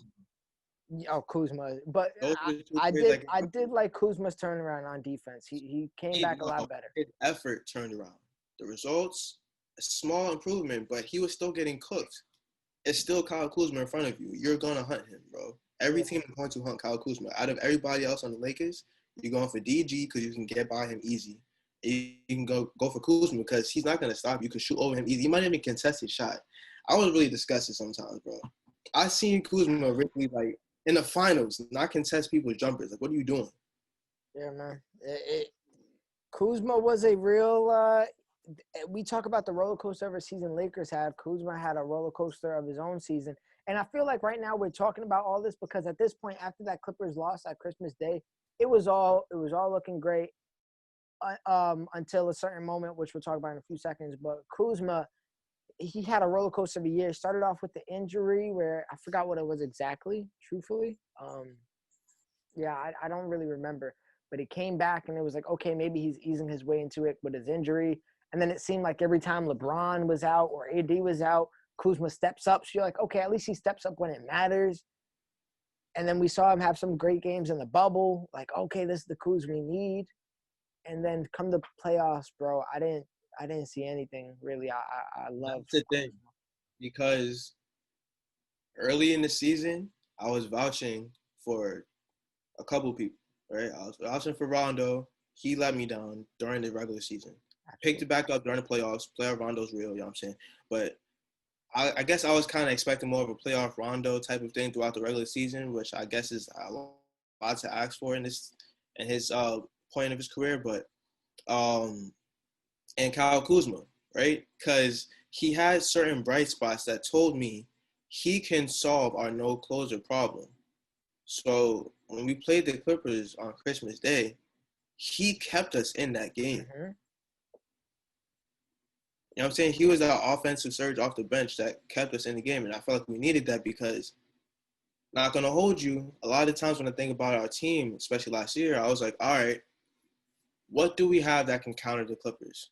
Oh, Kuzma. But I did like Kuzma's turnaround on defense. He came back a lot better. His effort turned around. The results, a small improvement, but he was still getting cooked. It's still Kyle Kuzma in front of you. You're going to hunt him, bro. Every team is going to hunt Kyle Kuzma. Out of everybody else on the Lakers, you're going for DG because you can get by him easy. You can go for Kuzma because he's not going to stop. You can shoot over him easy. He might even contest his shot. I was really disgusted sometimes, bro. I seen Kuzma really, like, in the finals, not contest people's jumpers. Like, what are you doing? Yeah, man. Kuzma was a real we talk about the roller coaster of a season Lakers have. Kuzma had a roller coaster of his own season. And I feel like right now we're talking about all this because at this point, after that Clippers loss at Christmas Day, it was all looking great until a certain moment, which we'll talk about in a few seconds. But Kuzma, he had a roller coaster of a year. Started off with the injury where I forgot what it was exactly, truthfully. I don't really remember. But he came back and it was like, okay, maybe he's easing his way into it with his injury. And then it seemed like every time LeBron was out or AD was out, Kuzma steps up. So you're like, okay, at least he steps up when it matters. And then we saw him have some great games in the bubble. Like, okay, this is the Kuzma we need. And then come the playoffs, bro, I didn't see anything really. I love That's the thing. Because early in the season, I was vouching for a couple people, right? I was vouching for Rondo. He let me down during the regular season. I picked it back up during the playoffs. Playoff Rondo's real, you know what I'm saying? But I guess I was kind of expecting more of a playoff Rondo type of thing throughout the regular season, which I guess is a lot to ask for in his point of his career. But and Kyle Kuzma, right? Because he had certain bright spots that told me he can solve our no closer problem. So when we played the Clippers on Christmas Day, he kept us in that game. Mm-hmm. You know what I'm saying? He was that offensive surge off the bench that kept us in the game. And I felt like we needed that because, not going to hold you, a lot of times when I think about our team, especially last year, I was like, all right, what do we have that can counter the Clippers?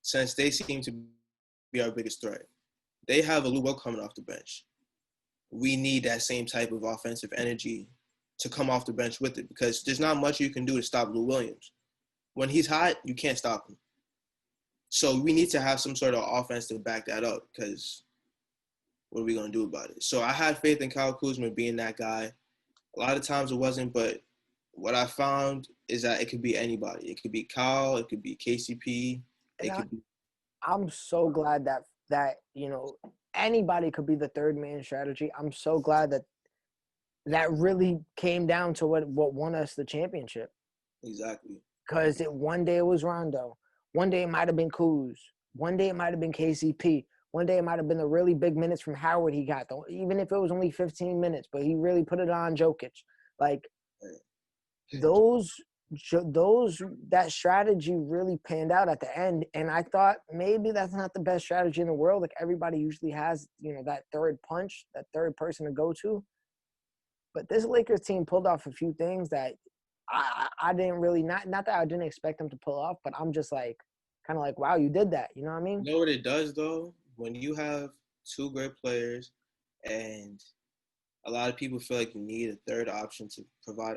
Since they seem to be our biggest threat. They have a Lou Will coming off the bench. We need that same type of offensive energy to come off the bench with it because there's not much you can do to stop Lou Williams. When he's hot, you can't stop him. So we need to have some sort of offense to back that up because what are we going to do about it? So I had faith in Kyle Kuzma being that guy. A lot of times it wasn't, but what I found is that it could be anybody. It could be Kyle. It could be KCP. I'm so glad that anybody could be the third man strategy. I'm so glad that really came down to what won us the championship. Exactly. Because one day it was Rondo. One day it might have been Kuz. One day it might have been KCP. One day it might have been the really big minutes from Howard he got, though, even if it was only 15 minutes. But he really put it on Jokic. Like, those that strategy really panned out at the end, and I thought maybe that's not the best strategy in the world. Like everybody usually has, that third punch, that third person to go to. But this Lakers team pulled off a few things that I didn't really not that I didn't expect them to pull off, but I'm just like kind of like, wow, you did that. You know what I mean? You know what it does though? When you have two great players and a lot of people feel like you need a third option to provide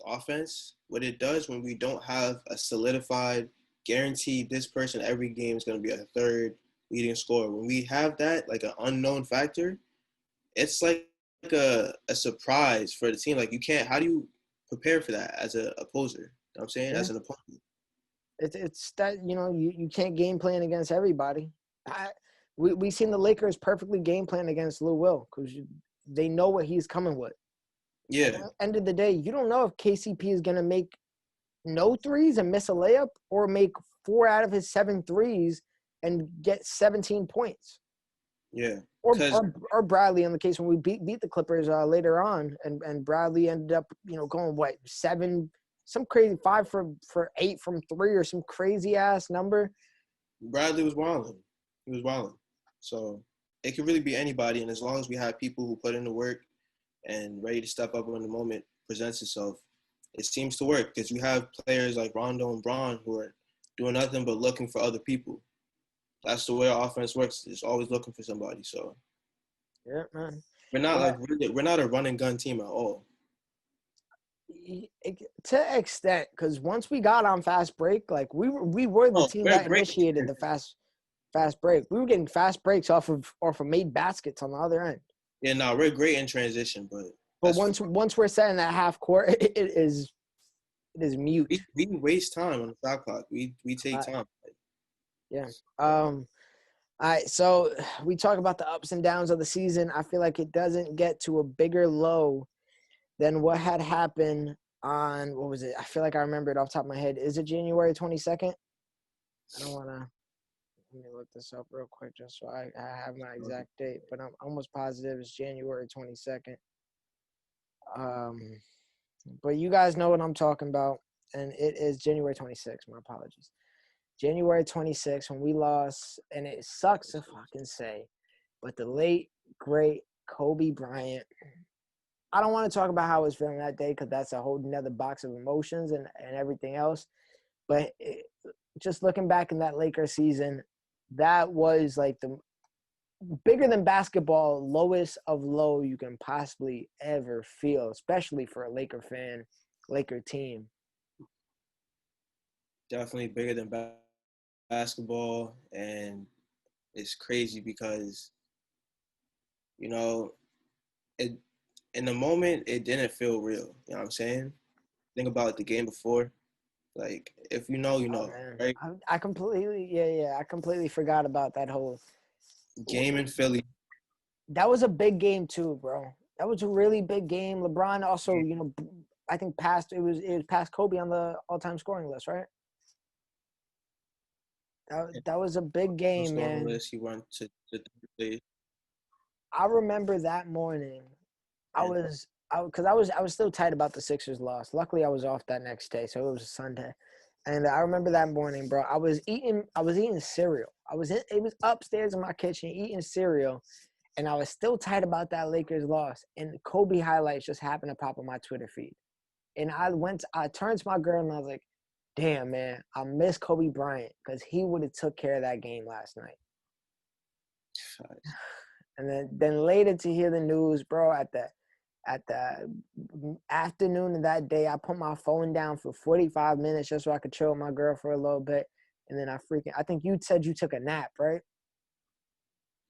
offense. What it does when we don't have a solidified, guaranteed this person every game is going to be a third leading scorer. When we have that, like an unknown factor, it's like a surprise for the team. Like you can't. How do you prepare for that as an opposer? You know what I'm saying? Yeah. As an opponent. It's that you can't game plan against everybody. We seen the Lakers perfectly game plan against Lou Will because they know what he's coming with. At Yeah. the end of the day, you don't know if KCP is gonna make no threes and miss a layup or make 4 out of his 7 threes and get 17 points. Yeah. Or, Because or Bradley in the case when we beat the Clippers later on, and Bradley ended up going 7, some crazy 5 for 8 from 3 or some crazy ass number. Bradley was wilding. He was wilding. So it could really be anybody, and as long as we have people who put in the work and ready to step up when the moment presents itself, it seems to work because you have players like Rondo and Braun who are doing nothing but looking for other people. That's the way our offense works. It's always looking for somebody. So Yeah, man. we're not we're not a run and gun team at all. To an extent, because once we got on fast break, like we were the Oh, team we're that great. initiated the fast break. We were getting fast breaks off of made baskets on the other end. Yeah, no, we're great in transition, but once we're set in that half court, it is mute. we waste time on the shot clock. We take time. Yeah. All right. So we talk about the ups and downs of the season. I feel like it doesn't get to a bigger low than what had happened on, what was it? I feel like I remember it off the top of my head. Is it January 22nd? I don't want to. Let me look this up real quick just so I have my exact date, but I'm almost positive it's January 22nd. But you guys know what I'm talking about, and it is January 26th. My apologies. January 26th when we lost, and it sucks to fucking say, but the late, great Kobe Bryant. I don't want to talk about how I was feeling that day because that's a whole nother box of emotions and everything else. But just looking back in that Lakers season, that was like the bigger than basketball, lowest of low you can possibly ever feel, especially for a Laker fan, Laker team. Definitely bigger than basketball, and it's crazy because it in the moment it didn't feel real. You know what I'm saying? Think about the game before. Like if you know, Oh man, right? I completely I completely forgot about that whole. Game in Philly. That was a big game too, bro. That was a really big game. LeBron also, I think it was past Kobe on the all-time scoring list, right? That was a big game, Scoring man. list. He went to third place. I remember that morning. And I was still tight about the Sixers loss. Luckily, I was off that next day, so it was a Sunday. And I remember that morning, bro. I was eating cereal. It was upstairs in my kitchen eating cereal, and I was still tight about that Lakers loss. And Kobe highlights just happened to pop on my Twitter feed. And I turned to my girl and I was like, damn, man, I miss Kobe Bryant because he would have took care of that game last night. And then later to hear the news, bro, at the afternoon of that day, I put my phone down for 45 minutes just so I could chill with my girl for a little bit. And then I think you said you took a nap, right?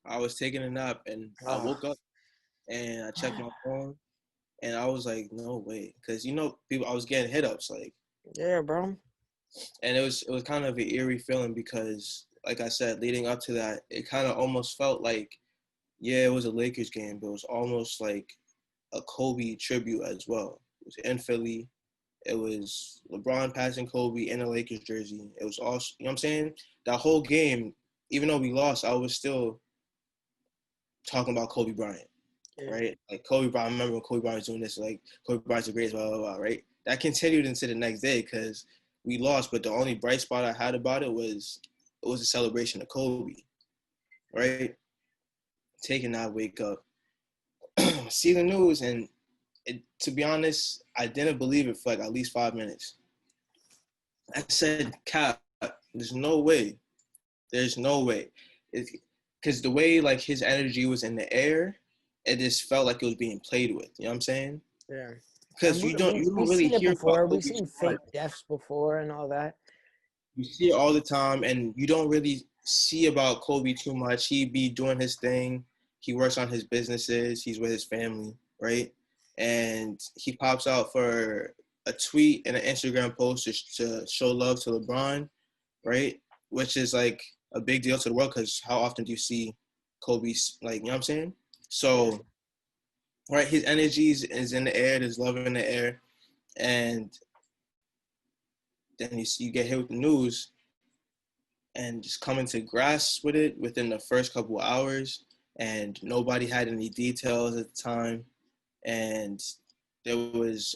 I was taking a nap and I woke up and I checked my phone and I was like, no way. Because, people, I was getting hit ups like. Yeah, bro. And it was kind of an eerie feeling because, like I said, leading up to that, it kind of almost felt like, yeah, it was a Lakers game, but it was almost like a Kobe tribute as well. It was in Philly. It was LeBron passing Kobe in a Lakers jersey. It was also, you know what I'm saying? That whole game, even though we lost, I was still talking about Kobe Bryant, right? Like Kobe Bryant, I remember when Kobe Bryant was doing this, like Kobe Bryant's the greatest, blah, blah, blah, right? that continued into the next day because we lost. But the only bright spot I had about it was a celebration of Kobe, right? Taking that wake up, see the news, and to be honest, I didn't believe it for like at least 5 minutes. I said, "Cap, there's no way. There's no way." Because the way like his energy was in the air, it just felt like it was being played with. You know what I'm saying? Yeah. And Because you don't we've really seen it hear about before. We've Kobe's seen heart. fake deaths before and all that. You see it all the time, and you don't really see about Kobe too much. He be doing his thing. He works on his businesses. He's with his family, right? And he pops out for a tweet and an Instagram post to show love to LeBron, right? Which is like a big deal to the world because how often do you see Kobe's, like, you know what I'm saying? So, right, his energy is in the air. There's love in the air. And then you get hit with the news and just coming to grasp with it within the first couple of hours, and nobody had any details at the time, and there was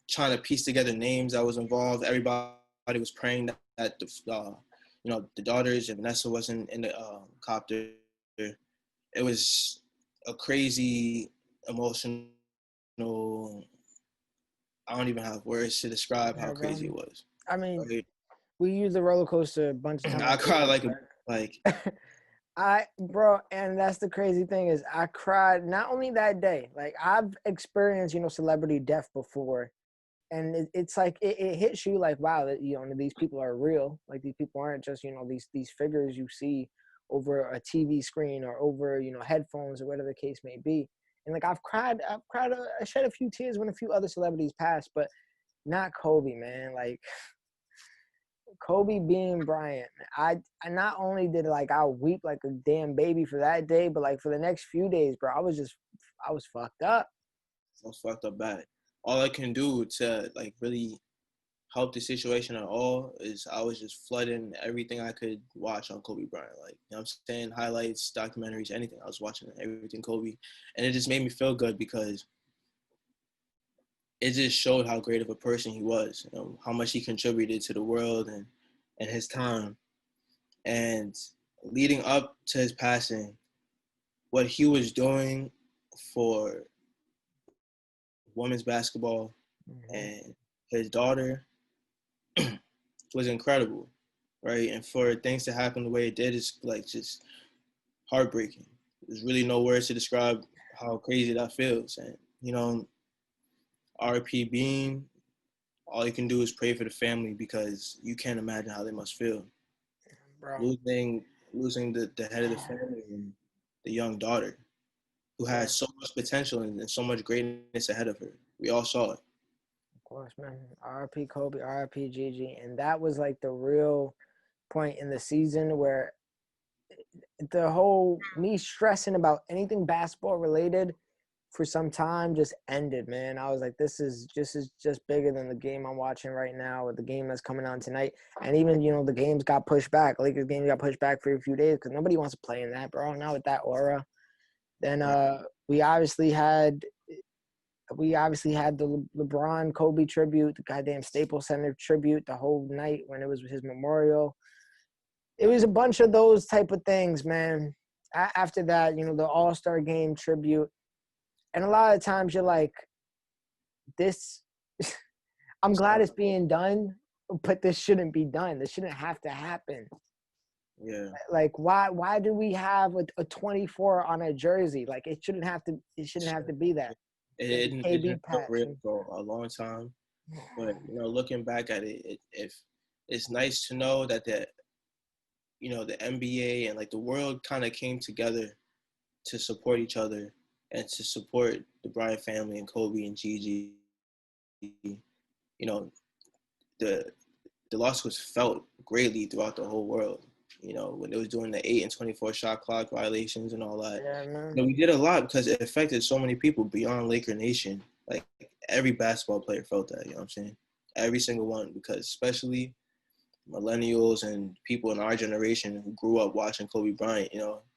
trying to piece together names that was involved. Everybody was praying that the daughters and Vanessa wasn't in the copter. It was a crazy emotional. I don't even have words to describe how Yeah, bro. crazy it was. I mean, Right? we used the roller coaster a bunch of times. I cried like Bro, and that's the crazy thing is I cried not only that day, like I've experienced, celebrity death before. And it's like, it hits you like, wow, that, these people are real. Like these people aren't just, these figures you see over a TV screen or over, headphones or whatever the case may be. And like, I shed a few tears when a few other celebrities passed, but not Kobe, man. Like, Kobe being Bryant, I not only did like I weep like a damn baby for that day, but like for the next few days, bro, I was fucked up. I was fucked up bad. All I can do to like really help the situation at all is I was just flooding everything I could watch on Kobe Bryant. Like, you know what I'm saying? Highlights, documentaries, anything. I was watching everything Kobe. And it just made me feel good because it just showed how great of a person he was, how much he contributed to the world and his time. And leading up to his passing, what he was doing for women's basketball Mm-hmm. and his daughter was incredible, right? And for things to happen the way it did is like just heartbreaking. There's really no words to describe how crazy that feels. And RP Beam, all you can do is pray for the family because you can't imagine how they must feel. Bro. Losing the head of the family and the young daughter who Yeah, had so much potential and so much greatness ahead of her. We all saw it. of course, man. RP Kobe, RP Gigi. And that was like the real point in the season where the whole me stressing about anything basketball related for some time just ended, man. I was like, this is just bigger than the game I'm watching right now or the game that's coming on tonight. And even, the games got pushed back. Lakers game got pushed back for a few days because nobody wants to play in that, bro. Not with that aura. Then Right. we obviously had the LeBron Kobe tribute, the goddamn Staples Center tribute the whole night when it was his memorial. It was a bunch of those type of things, man. After that, the All-Star game tribute. And a lot of times you're like, this, I'm glad it's being done, but this shouldn't be done. This shouldn't have to happen. Yeah. Like, why do we have a 24 on a jersey? Like, it shouldn't have to be that. It The didn't KB feel patch. real for a long time. But looking back at it, if it's nice to know that the NBA and like the world kind of came together to support each other and to support the Bryant family and Kobe and Gigi. You know, the the loss was felt greatly throughout the whole world. When they was doing the 8 and 24 shot clock violations and all that. Yeah, man. We did a lot because it affected so many people beyond Laker Nation. Like every basketball player felt that. You know what I'm saying? Every single one, because especially millennials and people in our generation who grew up watching Kobe Bryant.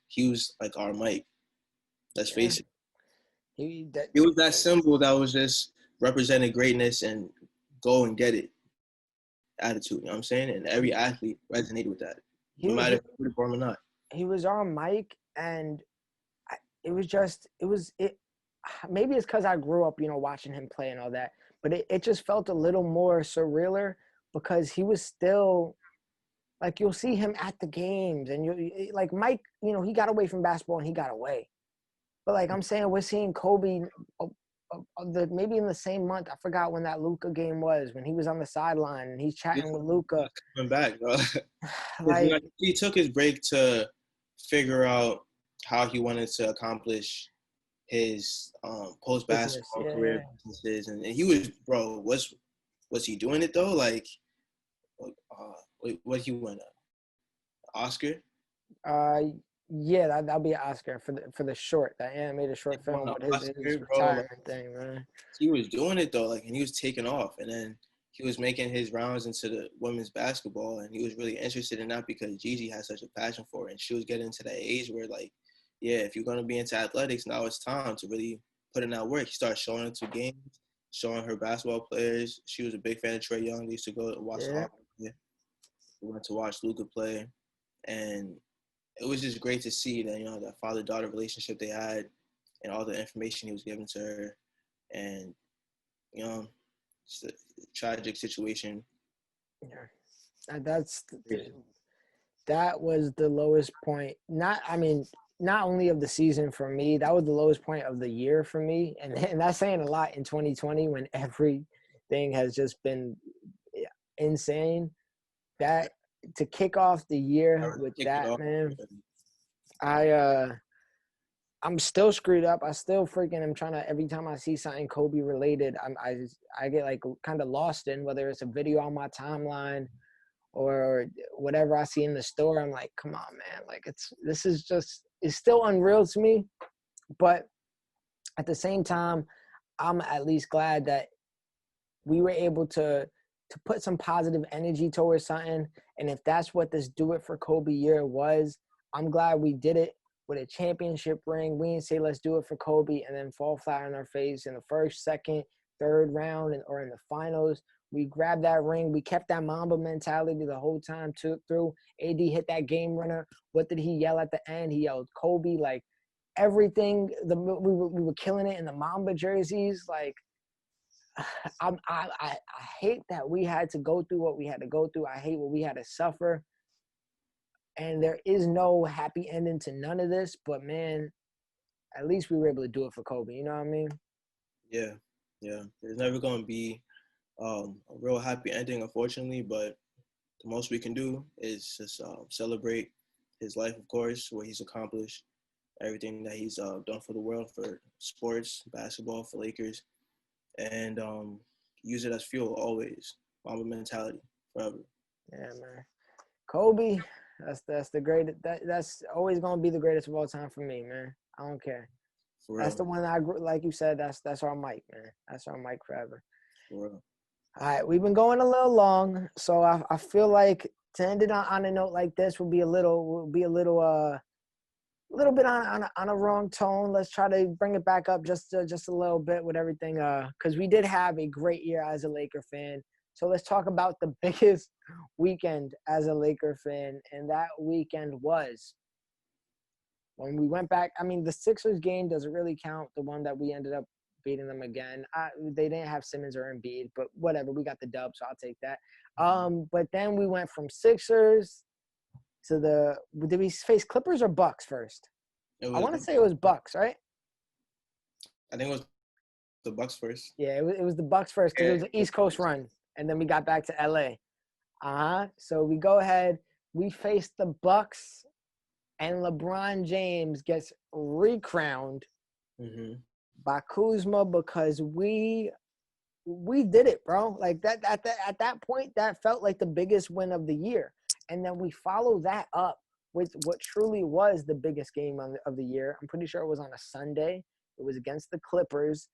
He was like our Mike. Let's Yeah. face it. He that He was that symbol that was just represented greatness and go and get it attitude. You know what I'm saying? And every athlete resonated with that, no he matter he if you for him or not. he was on mic, and it was just it. Maybe it's because I grew up, watching him play and all that, but it just felt a little more surrealer because he was still like you'll see him at the games, and you like Mike. He got away from basketball and he got away, but like I'm saying, we're seeing Kobe. Maybe in the same month, I forgot when that Luka game was, when he was on the sideline and he's chatting with Luka. Coming back, bro. Like He took his break to figure out how he wanted to accomplish his post business, basketball yeah, career businesses, and he was, bro. Was he doing it though? Like, what he won? Oscar? uh, yeah, that'll be an Oscar for the short, that animated short He won film an with his Oscar, bro. Like, retirement thing, man. he was doing it though, like, and he was taking off, and then he was making his rounds into the women's basketball, and he was really interested in that because Gigi had such a passion for it, and she was getting to that age where, like, yeah, if you're gonna be into athletics, now it's time to really put in that work. He started showing into games, showing her basketball players. She was a big fan of Trey Young. They used to go to watch the Yeah, Hawks play. We went to watch Luka play, and it was just great to see that, that father-daughter relationship they had, and all the information he was giving to her, and you know, it's a tragic situation. yeah. That was the lowest point. Not only of the season for me, that was the lowest point of the year for me, and that's saying a lot in 2020 when everything has just been insane. That to kick off the year with Kicked it that, off. man, I I'm still screwed up. I still freaking am trying to, every time I see something Kobe related, I get like kind of lost in, whether it's a video on my timeline or whatever I see in the store. I'm like, come on, man. Like it's still unreal to me. But at the same time, I'm at least glad that we were able to put some positive energy towards something. And if that's what this Do It for Kobe year was, I'm glad we did it with a championship ring. We didn't say let's do it for Kobe and then fall flat on our face in the first, second, third round, or in the finals. We grabbed that ring. We kept that Mamba mentality the whole time through. AD hit that game runner. What did he yell at the end? He yelled Kobe. Like everything. We were killing it in the Mamba jerseys. Like I hate that we had to go through what we had to go through. I hate what we had to suffer. And there is no happy ending to none of this. But man, at least we were able to do it for Kobe. You know what I mean? Yeah, yeah. There's never gonna be a real happy ending, unfortunately. But the most we can do is just celebrate his life, of course, what he's accomplished, everything that he's done for the world, for sports, basketball, for Lakers, and use it as fuel always. Mamba mentality forever. Yeah, man. Kobe, that's the greatest. That's always gonna be the greatest of all time for me, man. I don't care. For That's the real. one like you said. That's our mic, man. That's our mic forever. For real. All right, we've been going a little long, so I feel like to end it on a note like this will be a little bit on a wrong tone. Let's try to bring it back up just a little bit with everything, because we did have a great year as a Laker fan. So let's talk about the biggest weekend as a Laker fan, and that weekend was when we went back. I mean, the Sixers game doesn't really count, the one that we ended up beating them again. They didn't have Simmons or Embiid, but whatever, we got the dub, so I'll take that. But then we went from Sixers to did we face Clippers or Bucks first? I want to say it was Bucks, right? I think it was the Bucks first. Yeah, it was the Bucks first because it was an East Coast run, and then we got back to LA. So we go ahead, we face the Bucks, and LeBron James gets recrowned by Kuzma because we did it, bro. Like that at that point, that felt like the biggest win of the year, and then we follow that up with what truly was the biggest game of the year. I'm pretty sure it was on a Sunday. It was against the Clippers.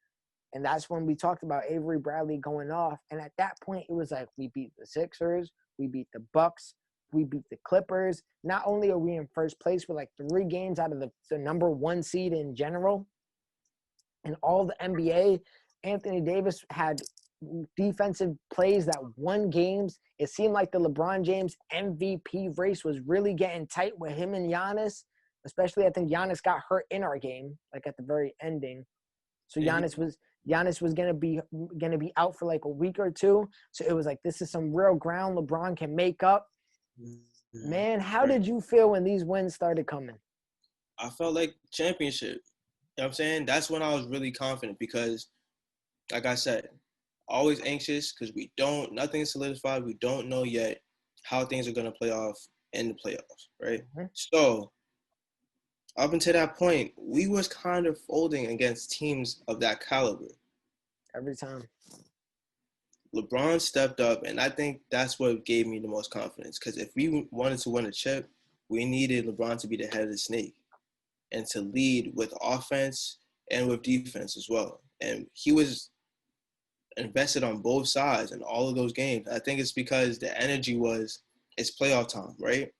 And that's when we talked about Avery Bradley going off. And at that point, it was like, we beat the Sixers, we beat the Bucks, we beat the Clippers. Not only are we in first place with like 3 games out of the number 1 seed in general, and all the NBA, Anthony Davis had defensive plays that won games. It seemed like the LeBron James MVP race was really getting tight with him and Giannis. Especially, I think Giannis got hurt in our game, like at the very ending. So Giannis was gonna be out for like a week or two. So it was like, this is some real ground LeBron can make up. Man, how did you feel when these wins started coming? I felt like championship. You know what I'm saying? That's when I was really confident because, like I said, always anxious because nothing is solidified. We don't know yet how things are going to play off in the playoffs, right? Mm-hmm. So up until that point, we was kind of folding against teams of that caliber. Every time. LeBron stepped up, and I think that's what gave me the most confidence because if we wanted to win a chip, we needed LeBron to be the head of the snake and to lead with offense and with defense as well. And he was invested on both sides in all of those games. I think it's because the energy it's playoff time, right?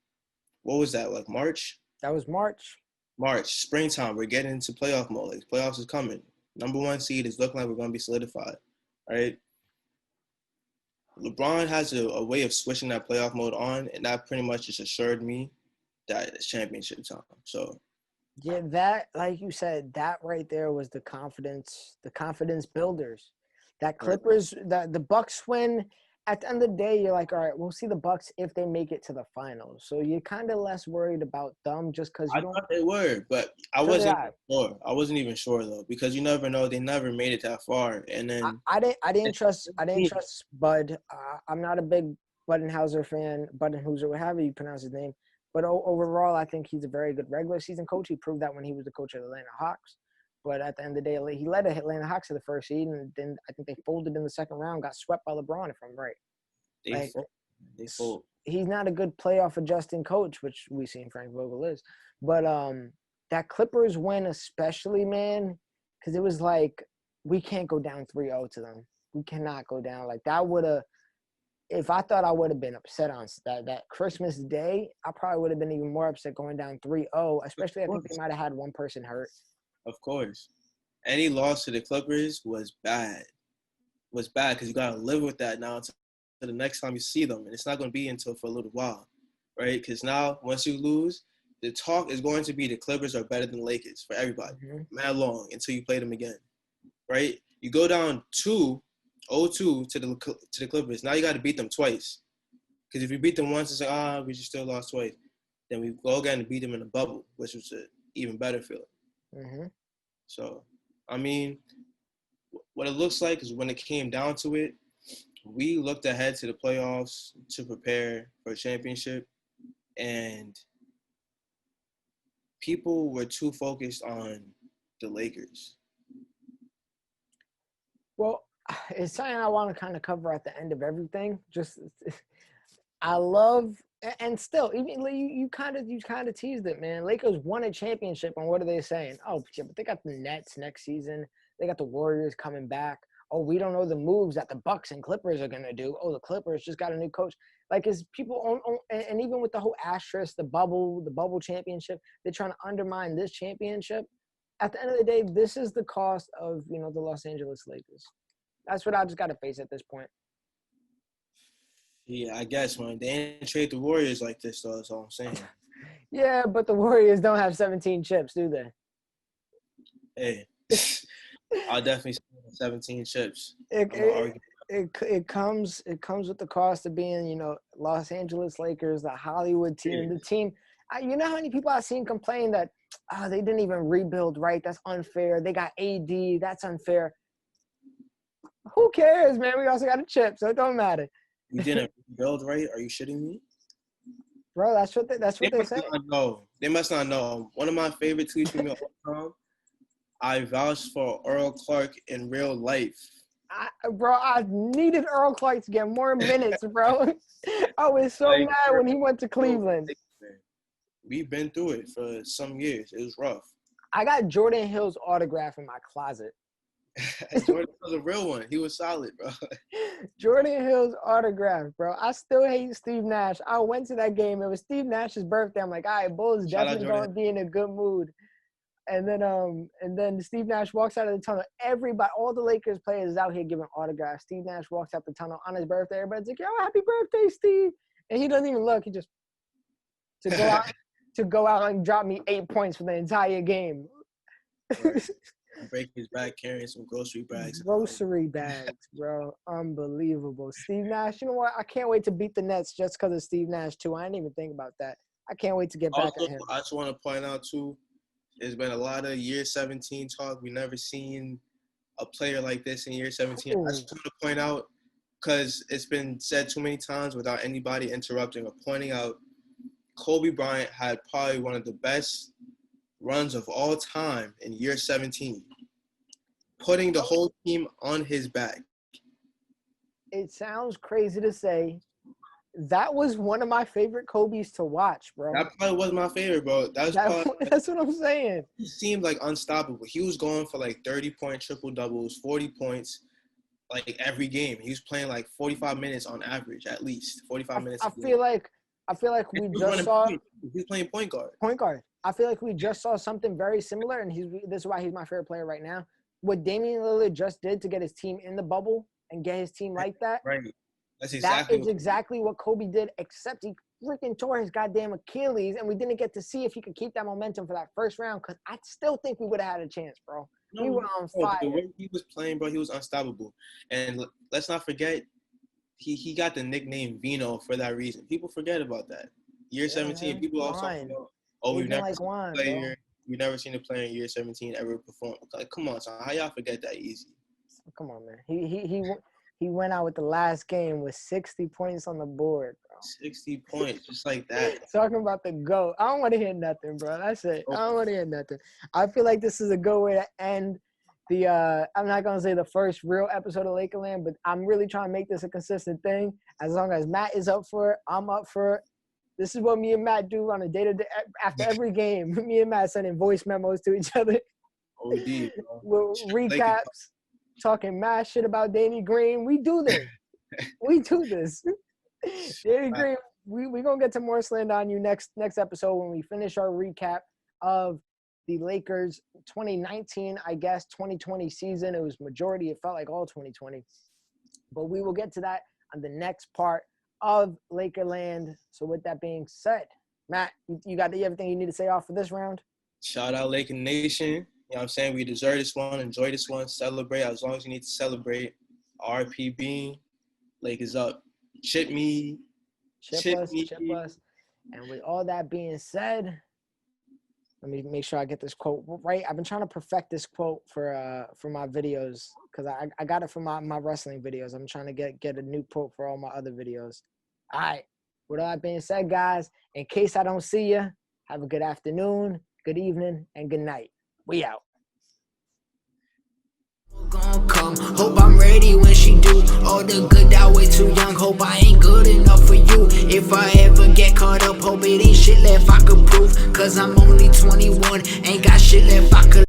What was that, like March? That was March. Springtime. We're getting into playoff mode. Like, playoffs is coming. Number one seed is looking like we're going to be solidified, right? LeBron has a way of switching that playoff mode on, and that pretty much just assured me that it's championship time. So yeah, that, like you said, that right there was the confidence builders. That Clippers, the Bucks win. At the end of the day, you're like, all right, we'll see the Bucks if they make it to the finals. So you're kind of less worried about them just because you don't. I thought they were, but I wasn't sure. I wasn't even sure though because you never know. They never made it that far, and then I didn't trust Bud. I'm not a big Budenhauser fan. Budenhauser, whatever you pronounce his name. But overall, I think he's a very good regular season coach. He proved that when he was the coach of the Atlanta Hawks. But at the end of the day, he led the Atlanta Hawks to the first seed, and then I think they folded in the second round, got swept by LeBron, if I'm right. They fold. He's not a good playoff adjusting coach, which we've seen Frank Vogel is. But that Clippers win especially, man, because it was like, we can't go down 3-0 to them. We cannot go down. Like, that would have – if I thought I would have been upset on that Christmas Day, I probably would have been even more upset going down 3-0, especially I think they might have had one person hurt. Of course. Any loss to the Clippers was bad. Because you got to live with that now until the next time you see them. And it's not going to be until for a little while, right? Because now, once you lose, the talk is going to be the Clippers are better than Lakers for everybody. Mm-hmm. Mad long until you play them again, right? You go down 0-2 to the Clippers. Now you got to beat them twice. Because if you beat them once, it's like, we just still lost twice. Then we go again and beat them in the bubble, which was an even better feeling. Mm-hmm. So, I mean, what it looks like is when it came down to it, we looked ahead to the playoffs to prepare for a championship, and people were too focused on the Lakers. Well, it's something I want to kind of cover at the end of everything. Just, I love, and still, even you kind of teased it, man. Lakers won a championship, and what are they saying? Oh, yeah, but they got the Nets next season. They got the Warriors coming back. Oh, we don't know the moves that the Bucks and Clippers are gonna do. Oh, the Clippers just got a new coach. Like, is people and even with the whole asterisk, the bubble championship, they're trying to undermine this championship. At the end of the day, this is the cost of the Los Angeles Lakers. That's what I just got to face at this point. Yeah, I guess, man. They didn't trade the Warriors like this, though. That's all I'm saying. Yeah, but the Warriors don't have 17 chips, do they? Hey, I'll definitely say 17 chips. It comes with the cost of being, Los Angeles Lakers, the Hollywood team, the team. You know how many people I've seen complain that they didn't even rebuild right? That's unfair. They got AD. That's unfair. Who cares, man? We also got a chip, so it don't matter. You didn't rebuild right? Are you shitting me? Bro, that's what they say. No, they must not know. One of my favorite tweets from me all the time. I vouch for Earl Clark in real life. I needed Earl Clark to get more minutes, bro. I was so mad when he went to Cleveland. We've been through it for some years. It was rough. I got Jordan Hill's autograph in my closet. Jordan was a real one. He was solid, bro. Jordan Hill's autograph, bro. I still hate Steve Nash. I went to that game. It was Steve Nash's birthday. I'm like, all right, Bulls definitely going to be in a good mood. And then Steve Nash walks out of the tunnel. Everybody, all the Lakers players is out here giving autographs. Steve Nash walks out the tunnel on his birthday. Everybody's like, "Yo, happy birthday, Steve!" And he doesn't even look. He just to go out and drop me 8 points for the entire game. Right. Break his back carrying some grocery bags. Grocery bags, bro. Unbelievable. Steve Nash, you know what? I can't wait to beat the Nets just because of Steve Nash, too. I didn't even think about that. I can't wait to get back Also, at him. I just want to point out, too, there's been a lot of year 17 talk. We never seen a player like this in year 17. Ooh. I just want to point out, because it's been said too many times without anybody interrupting or pointing out, Kobe Bryant had probably one of the best runs of all time in year 17, putting the whole team on his back. It sounds crazy to say. That was one of my favorite Kobe's to watch, bro. That probably was my favorite, bro. That's what I'm saying. He seemed like unstoppable. He was going for like 30-point triple-doubles, 40 points, like every game. He was playing like 45 minutes on average, at least 45 minutes. I feel like we just saw. He's playing point guard. Point guard. I feel like we just saw something very similar, and this is why he's my favorite player right now. What Damian Lillard just did to get his team in the bubble and get his team like that. Right. That is exactly what Kobe did, except he freaking tore his goddamn Achilles, and we didn't get to see if he could keep that momentum for that first round, because I still think we would have had a chance, bro. We were on fire. The way he was playing, bro, he was unstoppable. And let's not forget, he got the nickname Vino for that reason. People forget about that. Year 17, people also we've never seen a player. We've never seen a player in year 17 ever perform. Like, come on, son. How y'all forget that easy? Come on, man. He went out with the last game with 60 points on the board, bro. 60 points, just like that. Talking about the GOAT. I don't want to hear nothing, bro. That's it. I don't want to hear nothing. I feel like this is a good way to end the I'm not going to say the first real episode of Lakerland, but I'm really trying to make this a consistent thing. As long as Matt is up for it, I'm up for it. This is what me and Matt do on a day-to-day after every game. Me and Matt sending voice memos to each other. OD, bro. Recaps, talking mad shit about Danny Green. We do this. Danny Green, we're going to get to more slander on you next episode when we finish our recap of the Lakers 2019, 2020 season. It was majority. It felt like all 2020. But we will get to that on the next part of Lakerland. So with that being said, Matt, you got everything you need to say off for this round? Shout out Laker Nation. You know what I'm saying? We deserve this one. Enjoy this one. Celebrate as long as you need to celebrate. RPB. Lakers up. Chip me. Chip us. And with all that being said, let me make sure I get this quote right. I've been trying to perfect this quote for my videos because I got it from my wrestling videos. I'm trying to get a new quote for all my other videos. All right. With all that being said, guys, in case I don't see you, have a good afternoon, good evening, and good night. We out. Gonna come. Hope I'm ready when she do. All the good that way too young. Hope I ain't good enough for you. If I ever get caught up, hope it ain't shit left I could prove. Cause I'm only 21, ain't got shit left I